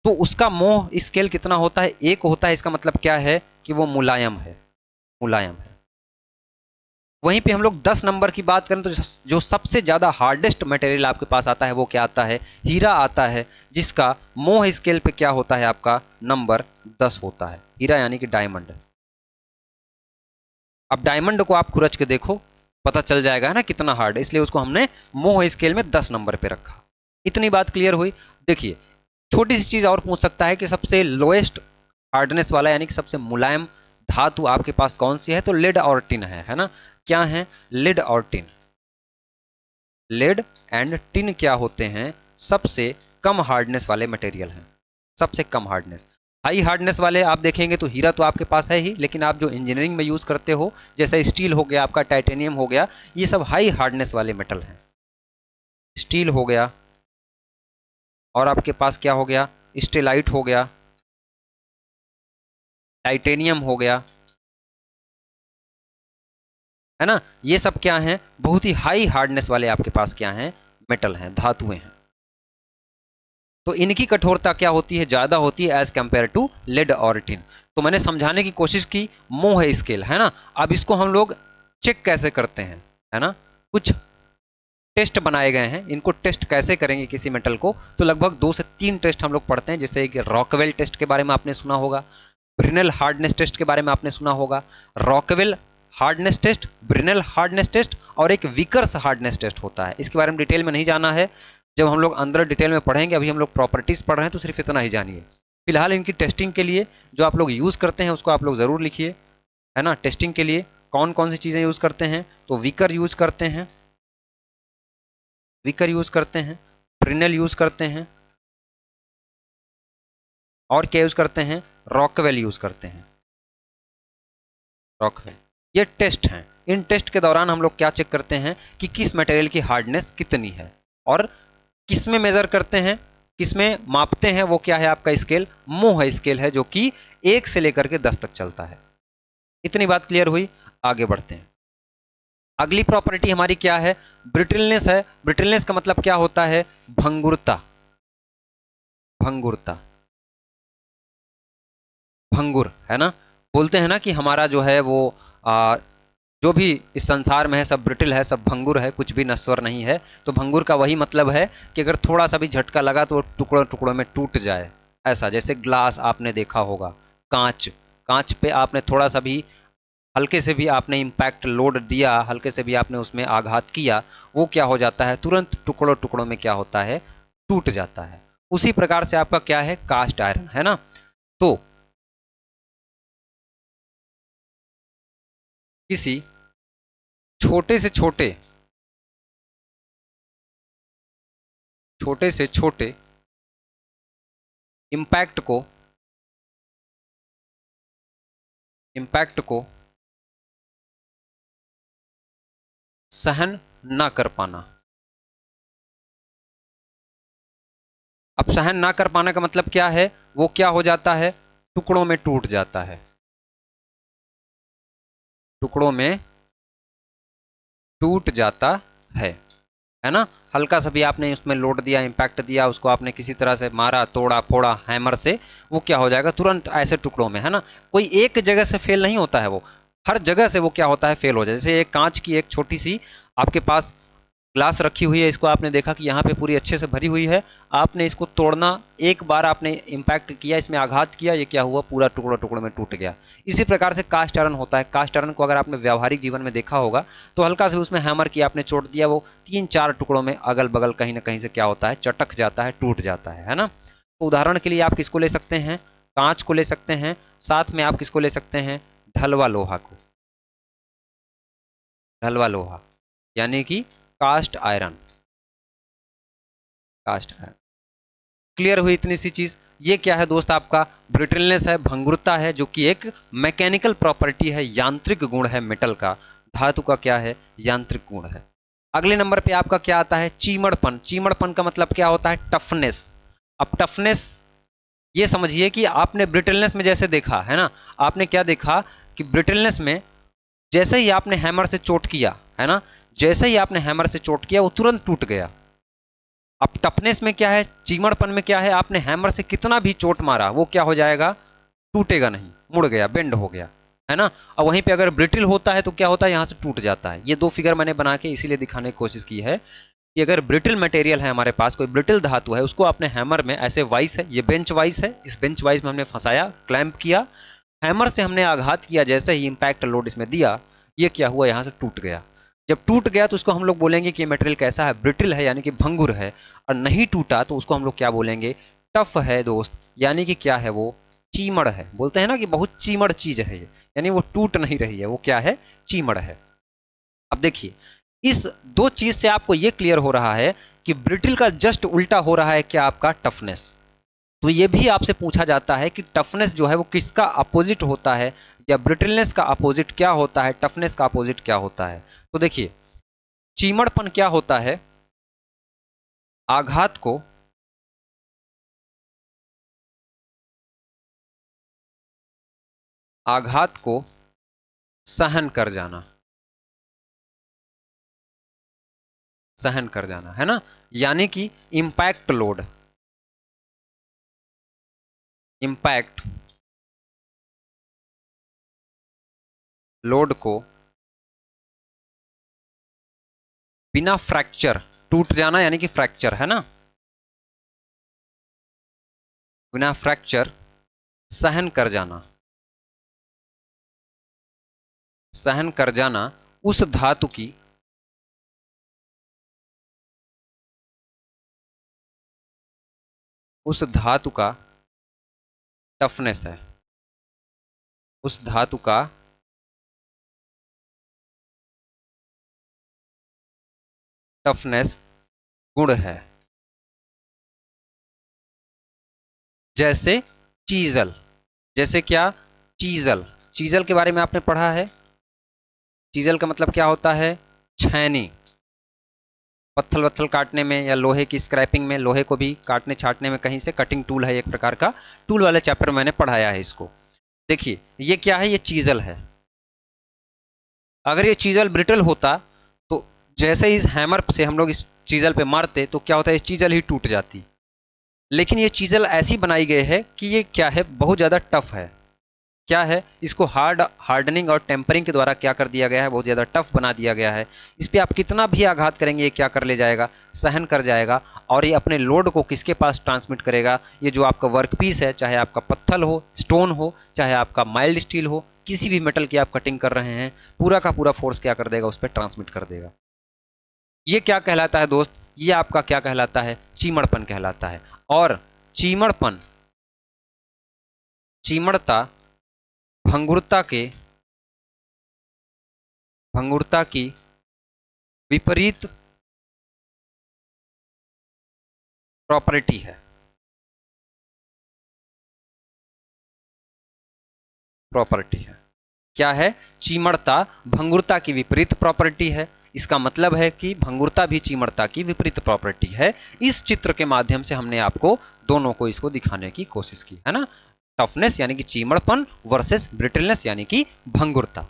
तो उसका मोह स्केल कितना होता है, 1 होता है। इसका मतलब क्या है कि वो मुलायम है, मुलायम है। वहीं पे हम लोग 10 नंबर की बात करें तो जो सबसे ज़्यादा हार्डेस्ट मटेरियल आपके पास आता है वो क्या आता है, हीरा आता है, जिसका मोह स्केल पे क्या होता है, आपका नंबर 10 होता है। हीरा यानी कि डायमंड। अब डायमंड को आप खुरच के देखो, पता चल जाएगा है ना कितना हार्ड है, इसलिए उसको हमने मोह स्केल में 10 नंबर पे रखा। इतनी बात क्लियर हुई। देखिए छोटी सी चीज़ और पूछ सकता है कि सबसे लोएस्ट हार्डनेस वाला यानी कि सबसे मुलायम धातु आपके पास कौन सी है, तो लेड और टिन है ना। क्या है, लेड और टिन। लेड एंड टिन क्या होते हैं, सबसे कम हार्डनेस वाले मटेरियल हैं, सबसे कम हार्डनेस। हाई हार्डनेस वाले आप देखेंगे तो हीरा तो आपके पास है ही, लेकिन आप जो इंजीनियरिंग में यूज़ करते हो जैसे स्टील हो गया, आपका टाइटेनियम हो गया, ये सब हाई हार्डनेस वाले मेटल हैं। स्टील हो गया, और आपके पास क्या हो गया, स्टेलाइट हो गया, टाइटेनियम हो गया, है ना। ये सब क्या हैं, बहुत ही हाई हार्डनेस वाले आपके पास क्या हैं, मेटल हैं, धातुएं हैं। तो इनकी कठोरता क्या होती है, ज्यादा होती है एज कंपेयर टू लेड और टिन। तो मैंने समझाने की कोशिश की, मोह स्केल, है ना। अब इसको हम लोग चेक कैसे करते हैं, है ना, कुछ टेस्ट बनाए गए हैं। इनको टेस्ट कैसे करेंगे किसी मेटल को, तो लगभग 2 से 3 टेस्ट हम लोग पढ़ते हैं। जैसे कि रॉकवेल टेस्ट के बारे में आपने सुना होगा, ब्रिनेल हार्डनेस टेस्ट के बारे में आपने सुना होगा। Rockwell hardness test, Brinell hardness test और एक विकर्स हार्डनेस टेस्ट होता है। इसके बारे में डिटेल में नहीं जाना है, जब हम लोग अंदर डिटेल में पढ़ेंगे। अभी हम लोग प्रॉपर्टीज पढ़ रहे हैं तो सिर्फ इतना ही जानिए। फिलहाल इनकी टेस्टिंग के लिए जो आप लोग यूज़ करते हैं उसको आप लोग ज़रूर लिखिए, है ना। टेस्टिंग के लिए कौन कौन सी चीज़ें यूज़ करते हैं, तो विकर यूज़ करते हैं, विकर यूज़ करते हैं, फ्रिनेल यूज़ करते हैं, और क्या यूज़ करते हैं, रॉकवेल यूज़ करते हैं, रॉकवेल। ये टेस्ट हैं। इन टेस्ट के दौरान हम लोग क्या चेक करते हैं कि किस मटेरियल की हार्डनेस कितनी है, और किस में मेजर करते हैं, किस में मापते हैं, वो क्या है आपका स्केल, मोह स्केल है, जो कि 1 से लेकर के 10 तक चलता है। इतनी बात क्लियर हुई, आगे बढ़ते हैं। अगली प्रॉपर्टी हमारी क्या है, ब्रिटलनेस है। ब्रिटलनेस का मतलब क्या होता है, भंगुरता, भंगुरता, भंगुर, है ना। बोलते हैं ना कि हमारा जो है वो जो भी इस संसार में है सब ब्रिटिल है, सब भंगुर है, कुछ भी नश्वर नहीं है। तो भंगुर का वही मतलब है कि अगर थोड़ा सा भी झटका लगा तो टुकड़ों टुकड़ों में टूट जाए। ऐसा, जैसे ग्लास आपने देखा होगा, कांच, कांच पे आपने थोड़ा सा भी, हल्के से भी आपने इम्पैक्ट लोड दिया, हल्के से भी आपने उसमें आघात किया, वो क्या हो जाता है, तुरंत टुकड़ों टुकड़ों में क्या होता है, टूट जाता है। उसी प्रकार से आपका क्या है, कास्ट आयरन, है ना। तो किसी छोटे से छोटे, छोटे से छोटे इम्पैक्ट को, इम्पैक्ट को सहन ना कर पाना। अब सहन ना कर पाना का मतलब क्या है, वो क्या हो जाता है, टुकड़ों में टूट जाता है, टुकड़ों में टूट जाता है ना। हल्का सा भी आपने उसमें लोड दिया, इम्पैक्ट दिया, उसको आपने किसी तरह से मारा, तोड़ा फोड़ा हैमर से, वो क्या हो जाएगा, तुरंत ऐसे टुकड़ों में, है ना। कोई एक जगह से फेल नहीं होता है, वो हर जगह से वो क्या होता है, फेल हो जाए। जैसे एक कांच की एक छोटी सी आपके पास ग्लास रखी हुई है, इसको आपने देखा कि यहाँ पे पूरी अच्छे से भरी हुई है, आपने इसको तोड़ना, एक बार आपने इम्पैक्ट किया, इसमें आघात किया, ये क्या हुआ, पूरा टुकड़ों टुकड़ों में टूट गया। इसी प्रकार से कास्ट आयरन होता है। कास्ट आयरन को अगर आपने व्यावहारिक जीवन में देखा होगा तो हल्का से उसमें हैमर किया, आपने चोट दिया, वो 3-4 टुकड़ों में अगल बगल कहीं ना कहीं से क्या होता है, चटक जाता है, टूट जाता है ना। तो उदाहरण के लिए आप किसको ले सकते हैं, कांच को ले सकते हैं, साथ में आप किसको ले सकते हैं, ढलवा लोहा को, ढलवा लोहा, यानी कि cast iron, cast iron. Clear हुई इतनी सी चीज। ये क्या है दोस्त, आपका ब्रिटलनेस है, भंगुरता है, जो कि एक मैकेनिकल प्रॉपर्टी है, यांत्रिक गुण है मेटल का, धातु का क्या है, यांत्रिक गुण है। अगले नंबर पे आपका क्या आता है, चीमड़पन। चीमड़पन का मतलब क्या होता है, टफनेस। अब टफनेस ये समझिए कि आपने ब्रिटलनेस में जैसे देखा है ना, आपने क्या देखा कि ब्रिटलनेस में जैसे ही आपने हैमर से चोट किया, है ना, जैसे ही आपने हैमर से चोट किया वो तुरंत टूट गया। अब टफनेस में क्या है, चीमड़पन में क्या है, आपने हैमर से कितना भी चोट मारा वो क्या हो जाएगा, टूटेगा नहीं, मुड़ गया, बेंड हो गया, है ना। और वहीं पे अगर ब्रिटिल होता है तो क्या होता है, यहां से टूट जाता है। ये दो फिगर मैंने बना के इसीलिए दिखाने की कोशिश की है कि अगर ब्रिटिल मटेरियल है हमारे पास, कोई ब्रिटिल धातु है, उसको आपने हैमर में ऐसे वाइस है, ये बेंच वाइस है, इस बेंच वाइस में हमने फंसाया, क्लैंप किया, हैमर से हमने आघात किया, जैसे ही इंपैक्ट लोड इसमें दिया, ये क्या हुआ, यहां से टूट गया। जब टूट गया तो उसको हम लोग बोलेंगे कि ये मटेरियल कैसा है, ब्रिटिल है, यानी कि भंगुर है। और नहीं टूटा तो उसको हम लोग क्या बोलेंगे, टफ है दोस्त, यानी कि क्या है, वो चीमड़ है। बोलते हैं ना कि बहुत चीमड़ चीज है ये, यानी वो टूट नहीं रही है, वो क्या है, चीमड़ है। अब देखिए, इस दो चीज से आपको ये क्लियर हो रहा है कि ब्रिटिल का जस्ट उल्टा हो रहा है क्या, आपका टफनेस। तो ये भी आपसे पूछा जाता है कि टफनेस जो है वो किसका अपोजिट होता है, या ब्रिटलनेस का अपोजिट क्या होता है, टफनेस का अपोजिट क्या होता है। तो देखिए, चीमड़पन क्या होता है, आघात को, आघात को सहन कर जाना, सहन कर जाना, है ना। यानी कि इंपैक्ट लोड, इंपैक्ट लोड को बिना फ्रैक्चर, टूट जाना यानी कि फ्रैक्चर, है ना, बिना फ्रैक्चर सहन कर जाना, सहन कर जाना उस धातु की, उस धातु का टफनेस है, उस धातु का टफनेस गुण है। जैसे चीजल, जैसे क्या, चीजल, चीजल के बारे में आपने पढ़ा है। चीजल का मतलब क्या होता है, छैनी। पत्थर वत्थल काटने में या लोहे की स्क्रैपिंग में, लोहे को भी काटने छाटने में कहीं से कटिंग टूल है, एक प्रकार का टूल वाले चैप्टर में मैंने पढ़ाया है इसको। देखिए ये क्या है, ये चीजल है। अगर ये चीजल ब्रिटल होता तो जैसे ही इस हैमर से हम लोग इस चीजल पे मारते तो क्या होता है, ये चीजल ही टूट जाती। लेकिन ये चीजल ऐसी बनाई गई है कि ये क्या है, बहुत ज़्यादा टफ है। क्या है, इसको हार्डनिंग और टेम्परिंग के द्वारा क्या कर दिया गया है, बहुत ज़्यादा टफ बना दिया गया है। इस पर आप कितना भी आघात करेंगे ये क्या कर ले जाएगा, सहन कर जाएगा। और ये अपने लोड को किसके पास ट्रांसमिट करेगा, ये जो आपका वर्क पीस है, चाहे आपका पत्थर हो, स्टोन हो, चाहे आपका माइल्ड स्टील हो, किसी भी मेटल की आप कटिंग कर रहे हैं, पूरा का पूरा फोर्स क्या कर देगा, उस पर ट्रांसमिट कर देगा। ये क्या कहलाता है दोस्त, ये आपका क्या कहलाता है, चीमड़पन कहलाता है। और चीमड़पन, चीमड़ता भंगुरता की विपरीत प्रॉपर्टी है। प्रॉपर्टी है, क्या है, चीमड़ता भंगुरता की विपरीत प्रॉपर्टी है। इसका मतलब है कि भंगुरता भी चीमड़ता की विपरीत प्रॉपर्टी है। इस चित्र के माध्यम से हमने आपको दोनों को इसको दिखाने की कोशिश की है ना। टफनेस यानी कि चीमड़पन वर्सेस ब्रिटलनेस यानी कि भंगुरता।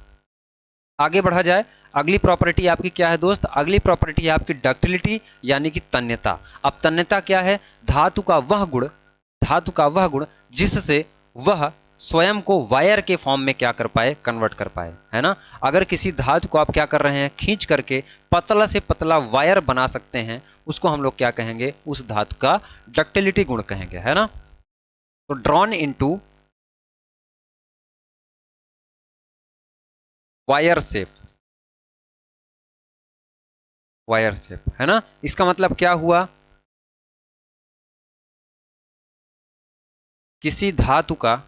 आगे बढ़ा जाए, अगली प्रॉपर्टी आपकी क्या है दोस्त, अगली प्रॉपर्टी है आपकी डक्टिलिटी यानी कि तन्यता। अब तन्यता क्या है, धातु का वह गुण, धातु का वह गुण जिससे वह स्वयं को वायर के फॉर्म में क्या कर पाए, कन्वर्ट कर पाए, है ना। अगर किसी धातु को आप क्या कर रहे हैं, खींच करके पतला से पतला वायर बना सकते हैं, उसको हम लोग क्या कहेंगे, उस धातु का डक्टिलिटी गुण कहेंगे, है ना। तो drawn into wire shape, wire shape, है ना। इसका मतलब क्या हुआ, किसी धातु का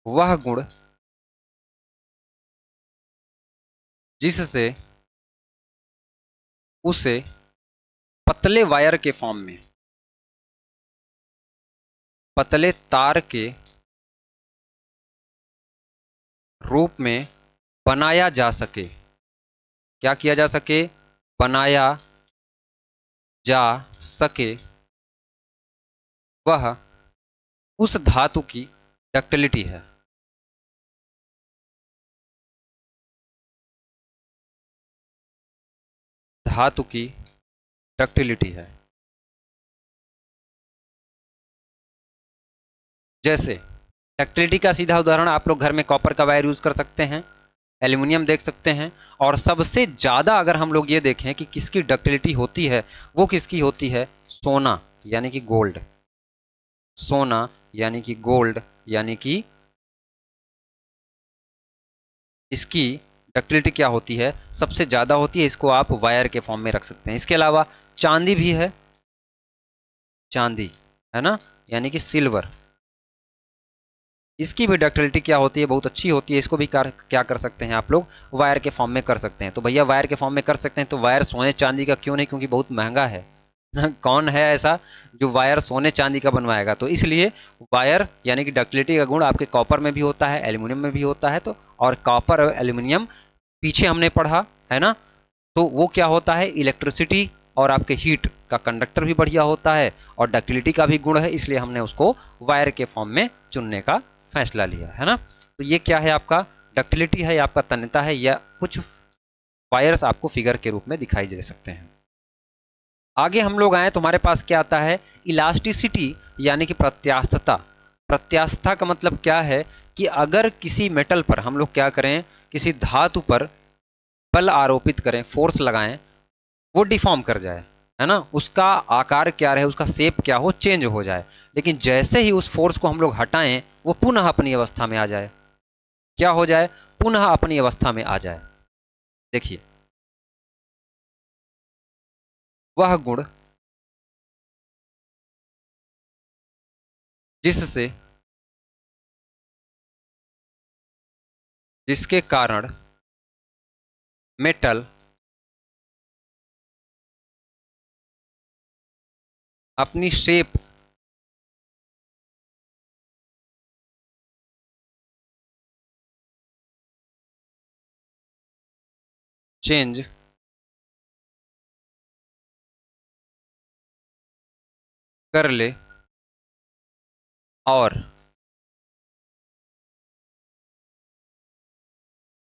वह गुण जिससे उसे पतले वायर के फॉर्म में, पतले तार के रूप में बनाया जा सके, क्या किया जा सके, बनाया जा सके, वह उस धातु की डक्टिलिटी है। धातु की डक्टिलिटी है। जैसे डक्टिलिटी का सीधा उदाहरण आप लोग घर में कॉपर का वायर यूज कर सकते हैं, एल्यूमिनियम देख सकते हैं। और सबसे ज़्यादा अगर हम लोग ये देखें कि किसकी डक्टिलिटी होती है, वो किसकी होती है, सोना यानी कि गोल्ड। सोना यानी कि गोल्ड, यानी कि इसकी डक्टिलिटी क्या होती है, सबसे ज़्यादा होती है। इसको आप वायर के फॉर्म में रख सकते हैं। इसके अलावा चांदी भी है, चांदी, है ना, यानी कि सिल्वर। इसकी भी डक्टिलिटी क्या होती है, बहुत अच्छी होती है। इसको भी क्या कर सकते हैं आप लोग, वायर के फॉर्म में कर सकते हैं। तो भैया वायर के फॉर्म में कर सकते हैं तो वायर सोने चांदी का क्यों नहीं, क्योंकि बहुत महंगा है। कौन है ऐसा जो वायर सोने चांदी का बनवाएगा। तो इसलिए वायर यानी कि डक्टिलिटी का गुण आपके कॉपर में भी होता है, एल्यूमिनियम में भी होता है। तो और कॉपर और एल्यूमिनियम पीछे हमने पढ़ा है ना। तो वो क्या होता है, इलेक्ट्रिसिटी और आपके हीट का कंडक्टर भी बढ़िया होता है, और डक्टिलिटी का भी गुण है, इसलिए हमने उसको वायर के फॉर्म में चुनने का फैसला लिया है ना। तो ये क्या है, आपका डक्टिलिटी है या आपका तन्यता है, या कुछ वायर्स आपको फिगर के रूप में दिखाई दे सकते हैं। आगे हम लोग आए तो हमारे पास क्या आता है, इलास्टिसिटी यानी कि प्रत्यास्थता। प्रत्यास्थता का मतलब क्या है कि अगर किसी मेटल पर हम लोग क्या करें, किसी धातु पर बल आरोपित करें, फोर्स लगाएं, वो डिफॉर्म कर जाए, है ना, उसका आकार क्या रहे, उसका शेप क्या हो, चेंज हो जाए। लेकिन जैसे ही उस फोर्स को हम लोग हटाएं, वो पुनः अपनी अवस्था में आ जाए। क्या हो जाए, पुनः अपनी अवस्था में आ जाए। देखिए वह गुण जिससे जिसके कारण मेटल अपनी शेप चेंज कर ले और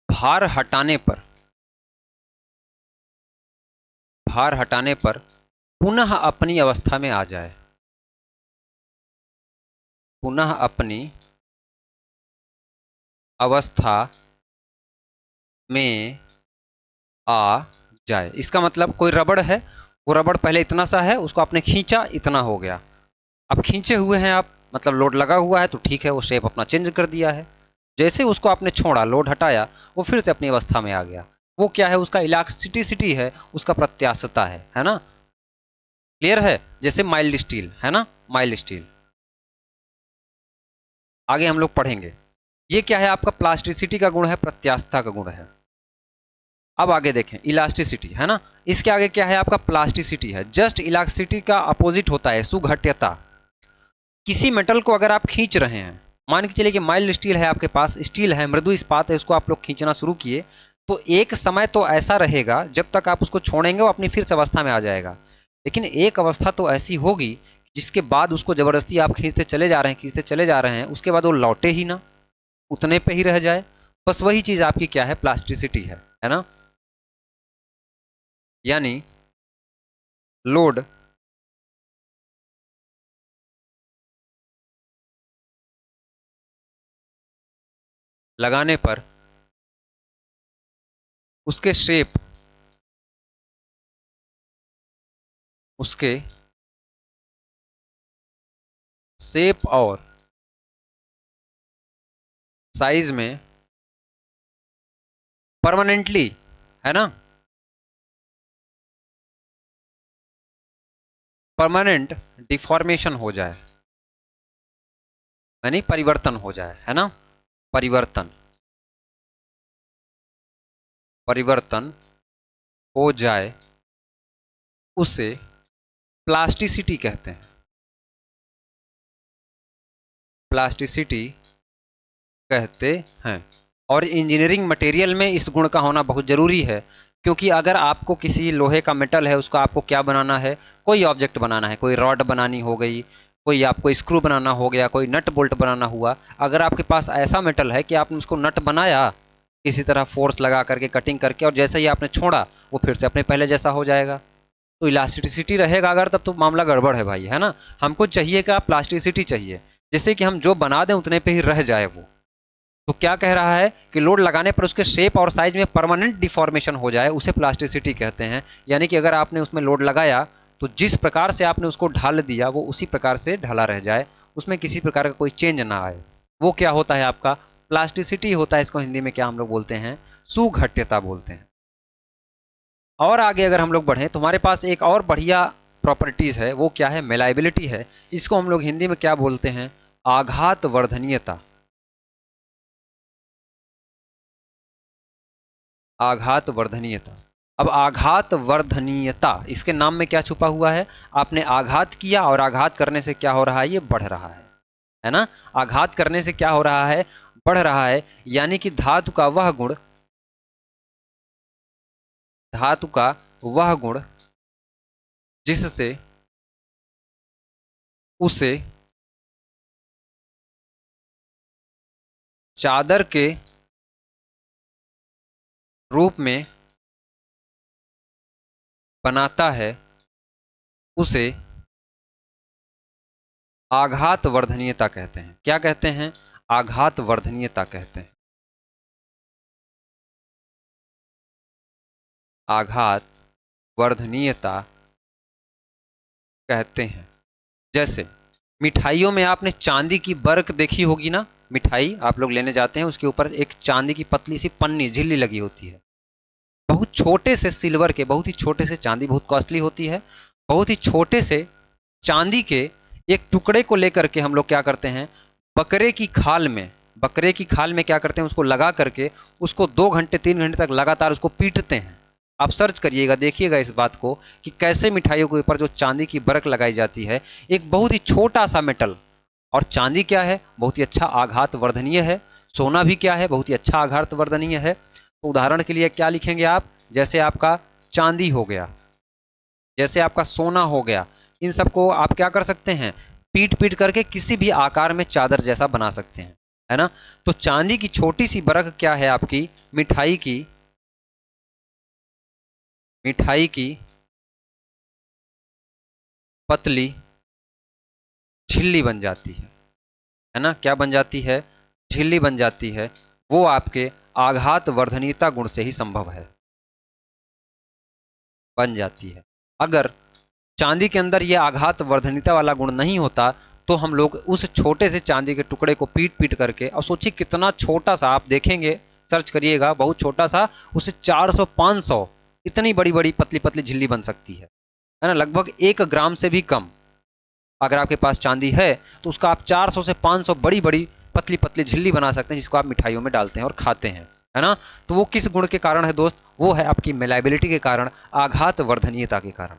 भार हटाने पर पुनः अपनी अवस्था में आ जाए, पुनः अपनी अवस्था में आ जाए। इसका मतलब कोई रबड़ है, वो रबड़ पहले इतना सा है, उसको आपने खींचा, इतना हो गया। अब खींचे हुए हैं आप, मतलब लोड लगा हुआ है, तो ठीक है, वो शेप अपना चेंज कर दिया है। जैसे उसको आपने छोड़ा, लोड हटाया, वो फिर से अपनी अवस्था में आ गया। वो क्या है? उसका इलास्टिसिटी है, उसका प्रत्यास्थता है ना? क्लियर है? जैसे माइल्ड स्टील है ना, माइल्ड स्टील। आगे हम लोग पढ़ेंगे। ये क्या है? आपका प्लास्टिसिटी का गुण है, प्रत्यास्थता का गुण है। अब आगे देखें, इलास्टिसिटी है ना, इसके आगे क्या है? आपका प्लास्टिसिटी है। जस्ट इलास्टिसिटी का अपोजिट होता है सुघट्यता। किसी मेटल को अगर आप खींच रहे हैं, मान के चलिए कि माइल्ड स्टील है आपके पास, स्टील है, मृदु इस्पात है, उसको आप लोग खींचना शुरू किए, तो एक समय तो ऐसा रहेगा जब तक आप उसको छोड़ेंगे वो अपनी फिर से अवस्था में आ जाएगा। लेकिन एक अवस्था तो ऐसी होगी जिसके बाद उसको जबरदस्ती आप खींचते चले जा रहे हैं, खींचते चले जा रहे हैं, उसके बाद वो लौटे ही ना, उतने पे ही रह जाए। बस वही चीज आपकी क्या है? प्लास्टिसिटी है ना? यानी लोड लगाने पर उसके शेप और साइज में परमानेंटली, है ना, परमानेंट डिफॉर्मेशन हो जाए, यानी परिवर्तन हो जाए, है ना? परिवर्तन परिवर्तन हो जाए, उसे प्लास्टिसिटी कहते हैं। प्लास्टिसिटी कहते हैं। और इंजीनियरिंग मटेरियल में इस गुण का होना बहुत ज़रूरी है, क्योंकि अगर आपको किसी लोहे का मेटल है, उसका आपको क्या बनाना है? कोई ऑब्जेक्ट बनाना है, कोई रॉड बनानी हो गई, कोई आपको स्क्रू बनाना हो गया, कोई नट बोल्ट बनाना हुआ। अगर आपके पास ऐसा मेटल है कि आपने उसको नट बनाया किसी तरह फोर्स लगा करके, कटिंग करके, और जैसे ही आपने छोड़ा वो फिर से अपने पहले जैसा हो जाएगा, तो इलास्टिसिटी रहेगा अगर, तब तो मामला गड़बड़ है भाई, है ना? हमको चाहिए क्या? प्लास्टिसिटी चाहिए, जैसे कि हम जो बना दें उतने पे ही रह जाए वो। तो क्या कह रहा है कि लोड लगाने पर उसके शेप और साइज में परमानेंट डिफॉर्मेशन हो जाए, उसे प्लास्टिसिटी कहते हैं। यानी कि अगर आपने उसमें लोड लगाया तो जिस प्रकार से आपने उसको ढाल दिया वो उसी प्रकार से ढला रह जाए, उसमें किसी प्रकार का कोई चेंज ना आए, वो क्या होता है? आपका प्लास्टिसिटी होता है। इसको हिंदी में क्या हम लोग बोलते हैं? सुघट्यता बोलते हैं। और आगे अगर हम लोग बढ़ें तो हमारे पास एक और बढ़िया प्रॉपर्टीज है, वो क्या है? मेलाइबिलिटी है। इसको हम लोग हिंदी में क्या बोलते हैं? आघात वर्धनीयता। आघात वर्धनीयता। अब आघात वर्धनीयता, इसके नाम में क्या छुपा हुआ है? आपने आघात किया और आघात करने से क्या हो रहा है? ये बढ़ रहा है ना? आघात करने से क्या हो रहा है? बढ़ रहा है। यानी कि धातु का वह गुण जिससे उसे चादर के रूप में बनाता है, उसे आघात वर्धनीयता कहते हैं। क्या कहते हैं? आघात वर्धनीयता कहते हैं। आघात वर्धनीयता कहते हैं। जैसे मिठाइयों में आपने चांदी की बर्क देखी होगी ना, मिठाई आप लोग लेने जाते हैं, उसके ऊपर एक चांदी की पतली सी पन्नी, झिल्ली लगी होती है। बहुत छोटे से सिल्वर के, बहुत ही छोटे से, चांदी बहुत कॉस्टली होती है, बहुत ही छोटे से चांदी के एक टुकड़े को लेकर के हम लोग क्या करते हैं, बकरे की खाल में क्या करते हैं, उसको लगा करके उसको 2 घंटे 3 घंटे तक लगातार उसको पीटते हैं। आप सर्च करिएगा, देखिएगा इस बात को कि कैसे मिठाइयों के ऊपर जो चांदी की बरक लगाई जाती है, एक बहुत ही छोटा सा मेटल। और चांदी क्या है, बहुत ही अच्छा आघात वर्धनीय है। सोना भी क्या है, बहुत ही अच्छा आघात वर्धनीय है। तो उदाहरण के लिए क्या लिखेंगे आप, जैसे आपका चांदी हो गया, जैसे आपका सोना हो गया, इन सबको आप क्या कर सकते हैं, पीट पीट करके किसी भी आकार में चादर जैसा बना सकते हैं, है ना। तो चांदी की छोटी सी बरक क्या है, आपकी मिठाई की पतली झिल्ली बन जाती है ना। क्या बन जाती है, झिल्ली बन जाती है। वो आपके आघात वर्धनीयता गुण से ही संभव है, बन जाती है। अगर चांदी के अंदर ये आघात वर्धनीयता वाला गुण नहीं होता तो हम लोग उस छोटे से चांदी के टुकड़े को पीट पीट करके, और सोचिए कितना छोटा सा, आप देखेंगे सर्च करिएगा, बहुत छोटा सा, उससे 400 500 इतनी बड़ी बड़ी पतली पतली झिल्ली बन सकती है ना। लगभग 1 ग्राम से भी कम अगर आपके पास चांदी है तो उसका आप 400 से 500 बड़ी बड़ी पतली पतली झिल्ली बना सकते हैं, जिसको आप मिठाइयों में डालते हैं और खाते हैं, है ना। तो वो किस गुण के कारण है दोस्त, वो है आपकी मेलाइबिलिटी के कारण, आघात वर्धनीयता के कारण।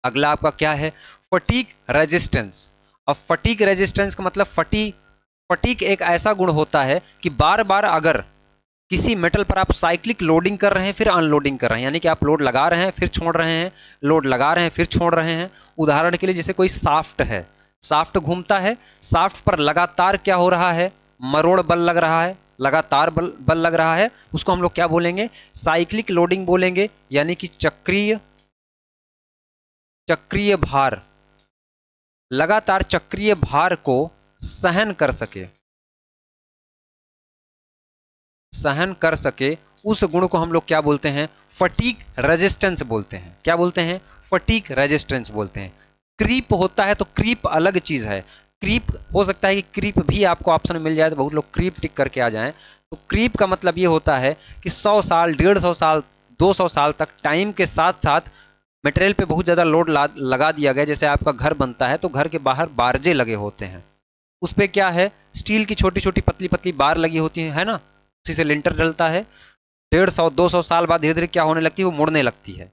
अगला आपका क्या है, फटीग रेजिस्टेंस। अब फटीग रेजिस्टेंस का मतलब, फटीग एक ऐसा गुण होता है कि बार बार अगर किसी मेटल पर आप साइक्लिक लोडिंग कर रहे हैं फिर अनलोडिंग कर रहे हैं, यानी कि आप लोड लगा रहे हैं फिर छोड़ रहे हैं, लोड लगा रहे हैं फिर छोड़ रहे हैं। उदाहरण के लिए जैसे कोई साफ्ट है, साफ्ट घूमता है, साफ्ट पर लगातार क्या हो रहा है, मरोड़ बल लग रहा है, लगातार बल लग रहा है, उसको हम लोग क्या बोलेंगे, साइक्लिक लोडिंग बोलेंगे। यानी कि चक्रीय भार, लगातार चक्रीय भार को सहन कर सके, उस गुण को हम लोग क्या बोलते हैं, फटीग रेजिस्टेंस बोलते हैं। क्या बोलते हैं, फटीग रेजिस्टेंस बोलते हैं। क्रीप होता है तो क्रीप अलग चीज है। क्रीप हो सकता है कि क्रीप भी आपको ऑप्शन में मिल जाए, तो बहुत लोग क्रीप टिक करके आ जाएं। तो क्रीप का मतलब ये होता है कि 100 साल 150 साल 200 साल तक टाइम के साथ साथ मटेरियल पे बहुत ज़्यादा लोड लगा दिया गया। जैसे आपका घर बनता है तो घर के बाहर बारजे लगे होते हैं, उस पर क्या है, स्टील की छोटी छोटी पतली पतली बार लगी होती है ना, उसी से लिंटर डलता है। 150 200 साल बाद धीरे धीरे क्या होने लगती है, वो मुड़ने लगती है।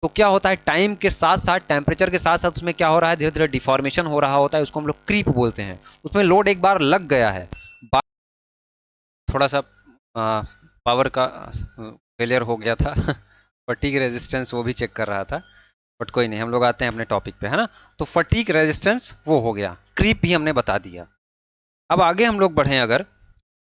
तो क्या होता है, टाइम के साथ साथ, टेम्परेचर के साथ साथ उसमें क्या हो रहा है, धीरे धीरे डिफॉर्मेशन हो रहा होता है, उसको हम लोग क्रीप बोलते हैं। उसमें लोड एक बार लग गया है, थोड़ा सा पावर का फेलियर हो गया था फटीग रेजिस्टेंस वो भी चेक कर रहा था, बट कोई नहीं, हम लोग आते हैं अपने टॉपिक पे, है ना। तो फटीग रेजिस्टेंस वो हो गया, क्रीप भी हमने बता दिया। अब आगे हम लोग बढ़ें अगर,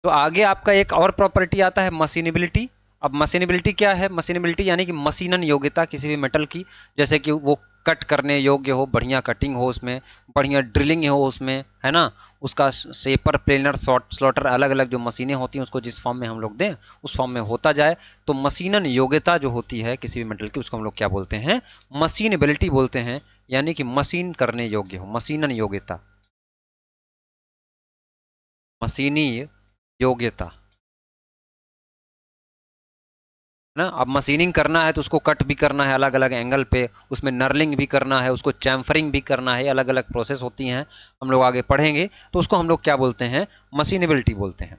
तो आगे आपका एक और प्रॉपर्टी आता है, मशीनेबिलिटी। अब मशीनेबिलिटी क्या है, मशीनेबिलिटी यानी कि मशीनन योग्यता किसी भी मेटल की, जैसे कि वो कट करने योग्य हो, बढ़िया कटिंग हो उसमें, बढ़िया ड्रिलिंग हो उसमें, है ना। उसका शेपर, प्लेनर, स्लॉटर, अलग अलग जो मशीनें होती हैं उसको जिस फॉर्म में हम लोग दें उस फॉर्म में होता जाए। तो मशीनन योग्यता जो होती है किसी भी मेटल की, उसको हम लोग क्या बोलते हैं, मशीनेबिलिटी बोलते हैं। यानी कि मशीन करने योग्य हो, मशीनन योग्यता, मशीनीय योग्यता, ना। अब मशीनिंग करना है तो उसको कट भी करना है अलग अलग एंगल पे, उसमें नर्लिंग भी करना है, उसको चैम्फरिंग भी करना है, अलग अलग प्रोसेस होती हैं, हम लोग आगे पढ़ेंगे। तो उसको हम लोग क्या बोलते हैं, मशीनेबिलिटी बोलते हैं।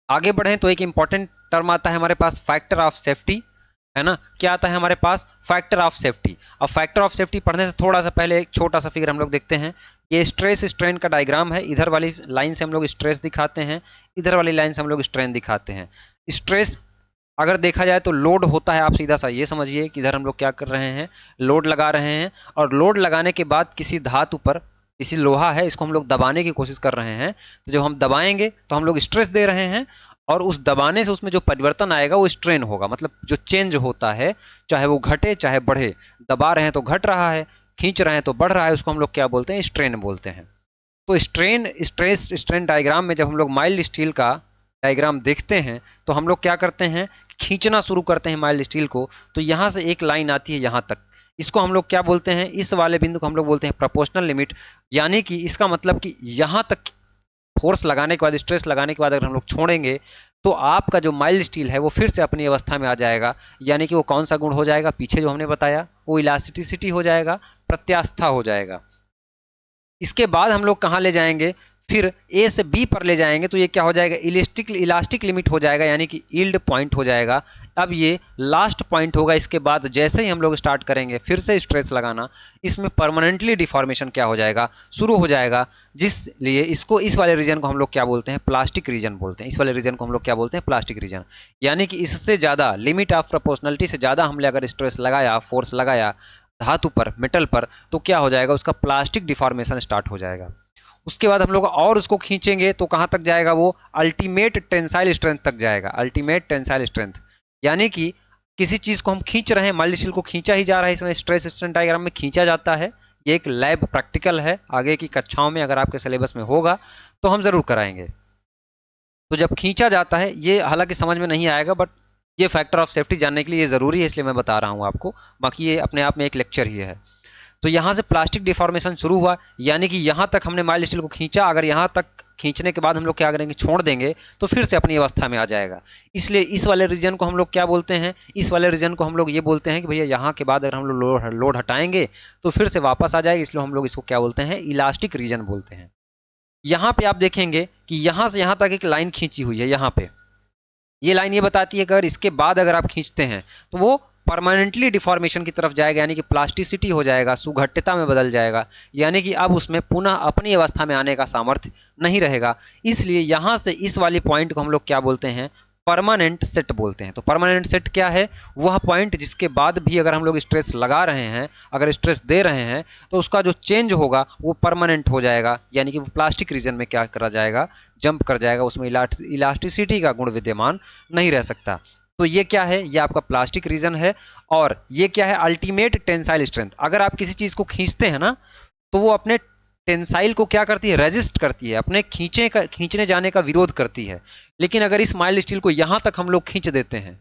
आगे बढ़ें तो एक इंपॉर्टेंट टर्म आता है हमारे पास, फैक्टर ऑफ सेफ्टी, है ना। क्या आता है हमारे पास, फैक्टर ऑफ सेफ्टी। अब फैक्टर ऑफ सेफ्टी पढ़ने से थोड़ा सा पहले एक छोटा सा फिगर हम लोग देखते हैं। ये स्ट्रेस स्ट्रेन का डायग्राम है, इधर वाली लाइन से हम लोग स्ट्रेस दिखाते हैं, इधर वाली लाइन से हम लोग स्ट्रेन दिखाते हैं। स्ट्रेस अगर देखा जाए तो लोड होता है, आप सीधा सा ये समझिए कि इधर हम लोग क्या कर रहे हैं, लोड लगा रहे हैं, और लोड लगाने के बाद किसी धातु पर, किसी लोहा है, इसको हम लोग दबाने की कोशिश कर रहे हैं। तो जब हम दबाएंगे तो हम लोग स्ट्रेस दे रहे हैं, और उस दबाने से उसमें जो परिवर्तन आएगा वो स्ट्रेन होगा, मतलब जो चेंज होता है, चाहे वो घटे चाहे बढ़े, दबा रहे हैं तो घट रहा है, खींच रहे हैं तो बढ़ रहा है, उसको हम लोग क्या बोलते हैं, स्ट्रेन बोलते हैं। तो स्ट्रेन, स्ट्रेस स्ट्रेन डायग्राम में जब हम लोग माइल्ड स्टील का डायग्राम देखते हैं तो हम लोग क्या करते हैं, खींचना शुरू करते हैं माइल्ड स्टील को। तो यहाँ से एक लाइन आती है यहाँ तक, इसको हम लोग क्या बोलते हैं, इस वाले बिंदु को हम लोग बोलते हैं प्रोपोर्शनल लिमिट। यानी कि इसका मतलब कि यहाँ तक फोर्स लगाने के बाद, स्ट्रेस लगाने के बाद अगर हम लोग छोड़ेंगे तो आपका जो माइल्ड स्टील है वो फिर से अपनी अवस्था में आ जाएगा। यानी कि वो कौन सा गुण हो जाएगा, पीछे जो हमने बताया, वो इलास्टिसिटी हो जाएगा, प्रत्यास्था हो जाएगा। इसके बाद हम लोग कहाँ ले जाएंगे, फिर ए से बी पर ले जाएंगे, तो ये क्या हो जाएगा, इलास्टिक लिमिट हो जाएगा, यानी कि यील्ड पॉइंट हो जाएगा। अब ये लास्ट पॉइंट होगा। इसके बाद जैसे ही हम लोग स्टार्ट करेंगे फिर से स्ट्रेस लगाना, इसमें परमानेंटली डिफॉर्मेशन क्या हो जाएगा, शुरू हो जाएगा। जिसलिए इसको, इस वाले रीजन को हम लोग क्या बोलते हैं, प्लास्टिक रीजन बोलते हैं। इस वाले रीजन को हम लोग क्या बोलते हैं, प्लास्टिक रीजन। यानी कि इससे ज़्यादा, लिमिट ऑफ प्रोपोर्शनलिटी से ज़्यादा हमने अगर स्ट्रेस लगाया, फोर्स लगाया धातु पर, मेटल पर, तो क्या हो जाएगा, उसका प्लास्टिक डिफॉर्मेशन स्टार्ट हो जाएगा। उसके बाद हम लोग और उसको खींचेंगे तो कहाँ तक जाएगा, वो अल्टीमेट टेंसाइल स्ट्रेंथ तक जाएगा। अल्टीमेट टेंसाइल स्ट्रेंथ यानी कि किसी चीज़ को हम खींच रहे हैं, माइल्ड स्टील को खींचा ही जा रहा है, इसमें स्ट्रेस स्ट्रेंथ डायग्राम में खींचा जाता है। ये एक लैब प्रैक्टिकल है, आगे की कक्षाओं में अगर आपके सिलेबस में होगा तो हम ज़रूर कराएंगे। तो जब खींचा जाता है, ये हालांकि समझ में नहीं आएगा, बट ये फैक्टर ऑफ सेफ्टी जानने के लिए ये ज़रूरी है, इसलिए मैं बता रहा हूँ आपको। बाकी ये अपने आप में एक लेक्चर ही है। तो यहाँ से प्लास्टिक डिफॉर्मेशन शुरू हुआ, यानी कि यहाँ तक हमने माइल्ड स्टील को खींचा, अगर यहाँ तक खींचने के बाद हम लोग क्या करेंगे, छोड़ देंगे, तो फिर से अपनी अवस्था में आ जाएगा। इसलिए इस वाले रीजन को हम लोग क्या बोलते हैं, इस वाले रीजन को हम लोग ये बोलते हैं कि भैया यहाँ के बाद अगर हम लोग लोड हटाएंगे तो फिर से वापस आ जाएगा, इसलिए हम लोग इसको क्या बोलते हैं, इलास्टिक रीजन बोलते हैं। यहाँ पे आप देखेंगे कि यहाँ से यहाँ तक एक लाइन खींची हुई है, यहाँ पे ये लाइन ये बताती है कि अगर इसके बाद अगर आप खींचते हैं तो वो परमानेंटली डिफॉर्मेशन की तरफ जाएगा, यानी कि प्लास्टिसिटी हो जाएगा, सुघट्यता में बदल जाएगा, यानी कि अब उसमें पुनः अपनी अवस्था में आने का सामर्थ्य नहीं रहेगा। इसलिए यहाँ से इस वाली पॉइंट को हम लोग क्या बोलते हैं, परमानेंट सेट बोलते हैं। तो परमानेंट सेट क्या है, वह पॉइंट जिसके बाद भी अगर हम लोग स्ट्रेस लगा रहे हैं, अगर स्ट्रेस दे रहे हैं, तो उसका जो चेंज होगा वो परमानेंट हो जाएगा, यानी कि वो प्लास्टिक रीजन में क्या करा जाएगा, जंप कर जाएगा, उसमें इलास्टिसिटी का गुण विद्यमान नहीं रह सकता। तो ये क्या है, ये आपका प्लास्टिक रीजन है। और ये क्या है, अल्टीमेट टेंसाइल स्ट्रेंथ। अगर आप किसी चीज़ को खींचते हैं ना, तो वो अपने टेंसाइल को क्या करती है, रेजिस्ट करती है, अपने खींचने जाने का विरोध करती है। लेकिन अगर इस माइल्ड स्टील को यहाँ तक हम लोग खींच देते हैं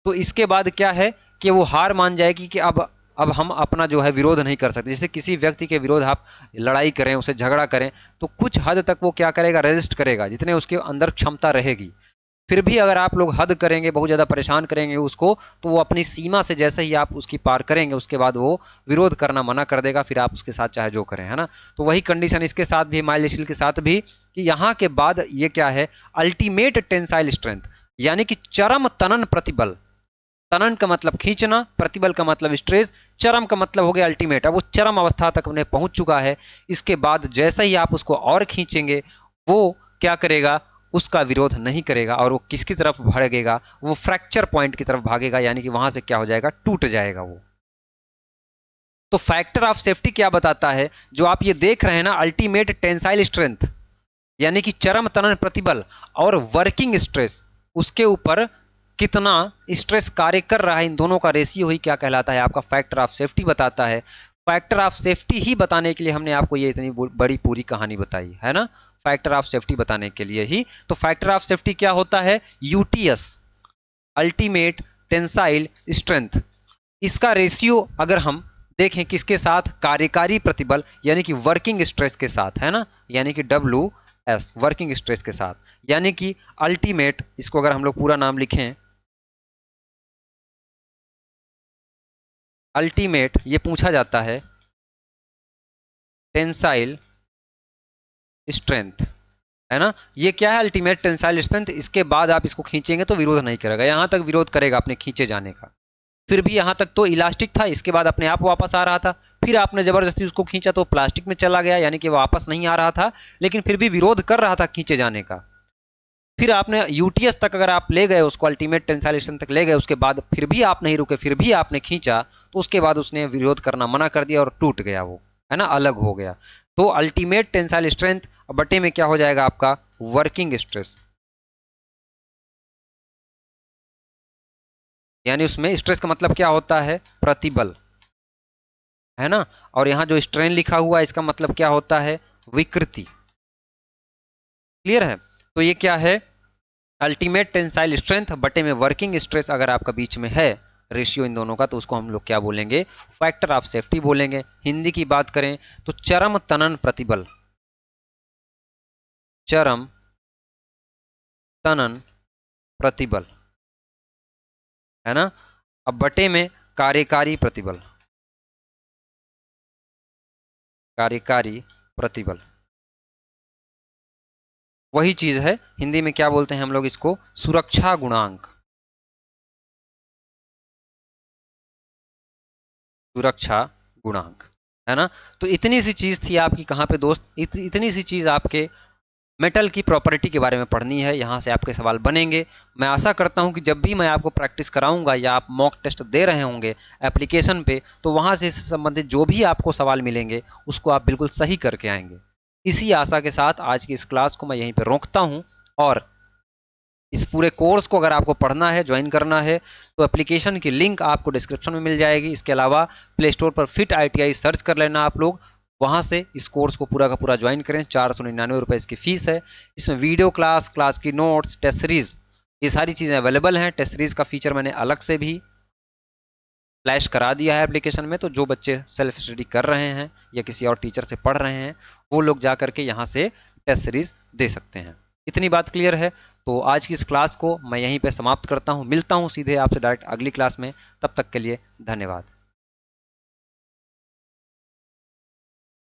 तो इसके बाद क्या है कि वो हार मान जाएगी कि अब हम अपना जो है विरोध नहीं कर सकते। जैसे किसी व्यक्ति के विरोध आप लड़ाई करें, उसे झगड़ा करें, तो कुछ हद तक वो क्या करेगा, रेजिस्ट करेगा, जितने उसके अंदर क्षमता रहेगी। फिर भी अगर आप लोग हद करेंगे, बहुत ज़्यादा परेशान करेंगे उसको, तो वो अपनी सीमा से जैसे ही आप उसकी पार करेंगे, उसके बाद वो विरोध करना मना कर देगा, फिर आप उसके साथ चाहे जो करें, है ना। तो वही कंडीशन इसके साथ भी, माइल्ड स्टील के साथ भी, कि यहाँ के बाद ये क्या है, अल्टीमेट टेंसाइल स्ट्रेंथ, यानी कि चरम तनन प्रतिबल। तनन का मतलब खींचना, प्रतिबल का मतलब स्ट्रेस, चरम का मतलब हो गया अल्टीमेट। अब वो चरम अवस्था तक उन्हें पहुंच चुका है। इसके बाद जैसे ही आप उसको और खींचेंगे, वो क्या करेगा, उसका विरोध नहीं करेगा, और वो किसकी तरफ भागेगा, वो फ्रैक्चर पॉइंट की तरफ भागेगा, यानी कि वहां से क्या हो जाएगा, टूट जाएगा वो। तो फैक्टर ऑफ सेफ्टी क्या बताता है, जो आप ये देख रहे हैं ना, अल्टीमेट टेंसाइल स्ट्रेंथ, यानी कि चरम तनन प्रतिबल, और वर्किंग स्ट्रेस, उसके ऊपर कितना स्ट्रेस कार्य कर रहा है, इन दोनों का रेशियो ही क्या कहलाता है, आपका फैक्टर ऑफ सेफ्टी बताता है। फैक्टर ऑफ सेफ्टी ही बताने के लिए हमने आपको ये इतनी बड़ी पूरी कहानी बताई है ना, फैक्टर ऑफ सेफ्टी बताने के लिए ही। तो फैक्टर ऑफ सेफ्टी क्या होता है, यूटीएस, अल्टीमेट टेंसाइल स्ट्रेंथ। इसका रेशियो अगर हम देखें किसके साथ, कार्यकारी प्रतिबल यानी कि वर्किंग स्ट्रेस के साथ, है ना, यानी कि WS, वर्किंग स्ट्रेस के साथ, यानी कि अल्टीमेट, इसको अगर हम लोग पूरा नाम लिखें, अल्टीमेट, ये पूछा जाता है टेंसाइल स्ट्रेंथ, है ना। ये क्या है, अल्टीमेट टेंसाइल स्ट्रेंथ। इसके बाद आप इसको खींचेंगे तो विरोध नहीं करेगा, यहां तक विरोध करेगा अपने खींचे जाने का। फिर भी यहाँ तक तो इलास्टिक था, इसके बाद अपने आप वापस आ रहा था। फिर आपने जबरदस्ती उसको खींचा तो प्लास्टिक में चला गया, यानी कि वापस नहीं आ रहा था, लेकिन फिर भी विरोध कर रहा था खींचे जाने का। फिर आपने यूटीएस तक अगर आप ले गए उसको, अल्टीमेट टेंसाइलेशन तक ले गए, उसके बाद फिर भी आप नहीं रुके, फिर भी आपने खींचा, तो उसके बाद उसने विरोध करना मना कर दिया और टूट गया वो, है ना, अलग हो गया। तो अल्टीमेट टेंसाइल स्ट्रेंथ बटे में क्या हो जाएगा आपका, वर्किंग स्ट्रेस, यानी उसमें स्ट्रेस का मतलब क्या होता है, प्रतिबल, है ना। और यहां जो स्ट्रेन लिखा हुआ है इसका मतलब क्या होता है, विकृति। क्लियर है। तो ये क्या है, अल्टीमेट टेंसाइल स्ट्रेंथ बटे में वर्किंग स्ट्रेस अगर आपका बीच में है रेशियो इन दोनों का, तो उसको हम लोग क्या बोलेंगे, फैक्टर ऑफ सेफ्टी बोलेंगे। हिंदी की बात करें तो चरम तनन प्रतिबल, चरम तनन प्रतिबल, है ना। अब बटे में कार्यकारी प्रतिबल, कार्यकारी प्रतिबल, वही चीज है, हिंदी में क्या बोलते हैं हम लोग इसको, सुरक्षा गुणांक। सुरक्षा गुणांक, है ना। तो इतनी सी चीज थी आपकी कहाँ पे दोस्त, इतनी सी चीज आपके मेटल की प्रॉपर्टी के बारे में पढ़नी है, यहाँ से आपके सवाल बनेंगे। मैं आशा करता हूँ कि जब भी मैं आपको प्रैक्टिस कराऊंगा या आप मॉक टेस्ट दे रहे होंगे एप्लीकेशन पे, तो वहाँ से संबंधित जो भी आपको सवाल मिलेंगे उसको आप बिल्कुल सही करके आएंगे। इसी आशा के साथ आज की इस क्लास को मैं यहीं पर रोकता हूँ, और इस पूरे कोर्स को अगर आपको पढ़ना है, ज्वाइन करना है, तो एप्लीकेशन की लिंक आपको डिस्क्रिप्शन में मिल जाएगी। इसके अलावा प्ले स्टोर पर फिट ITI सर्च कर लेना आप लोग, वहाँ से इस कोर्स को पूरा का पूरा ज्वाइन करें। 499 रुपये इसकी फ़ीस है। इसमें वीडियो क्लास, क्लास की नोट्स, टेस्ट सीरीज़, ये सारी चीज़ें अवेलेबल हैं। टेस्ट सीरीज़ का फीचर मैंने अलग से भी फ्लैश करा दिया है एप्लीकेशन में, तो जो बच्चे सेल्फ स्टडी कर रहे हैं या किसी और टीचर से पढ़ रहे हैं, वो लोग जा करके यहाँ से टेस्ट सीरीज़ दे सकते हैं। इतनी बात क्लियर है। तो आज की इस क्लास को मैं यहीं पे समाप्त करता हूँ, मिलता हूँ सीधे आपसे डायरेक्ट अगली क्लास में। तब तक के लिए धन्यवाद।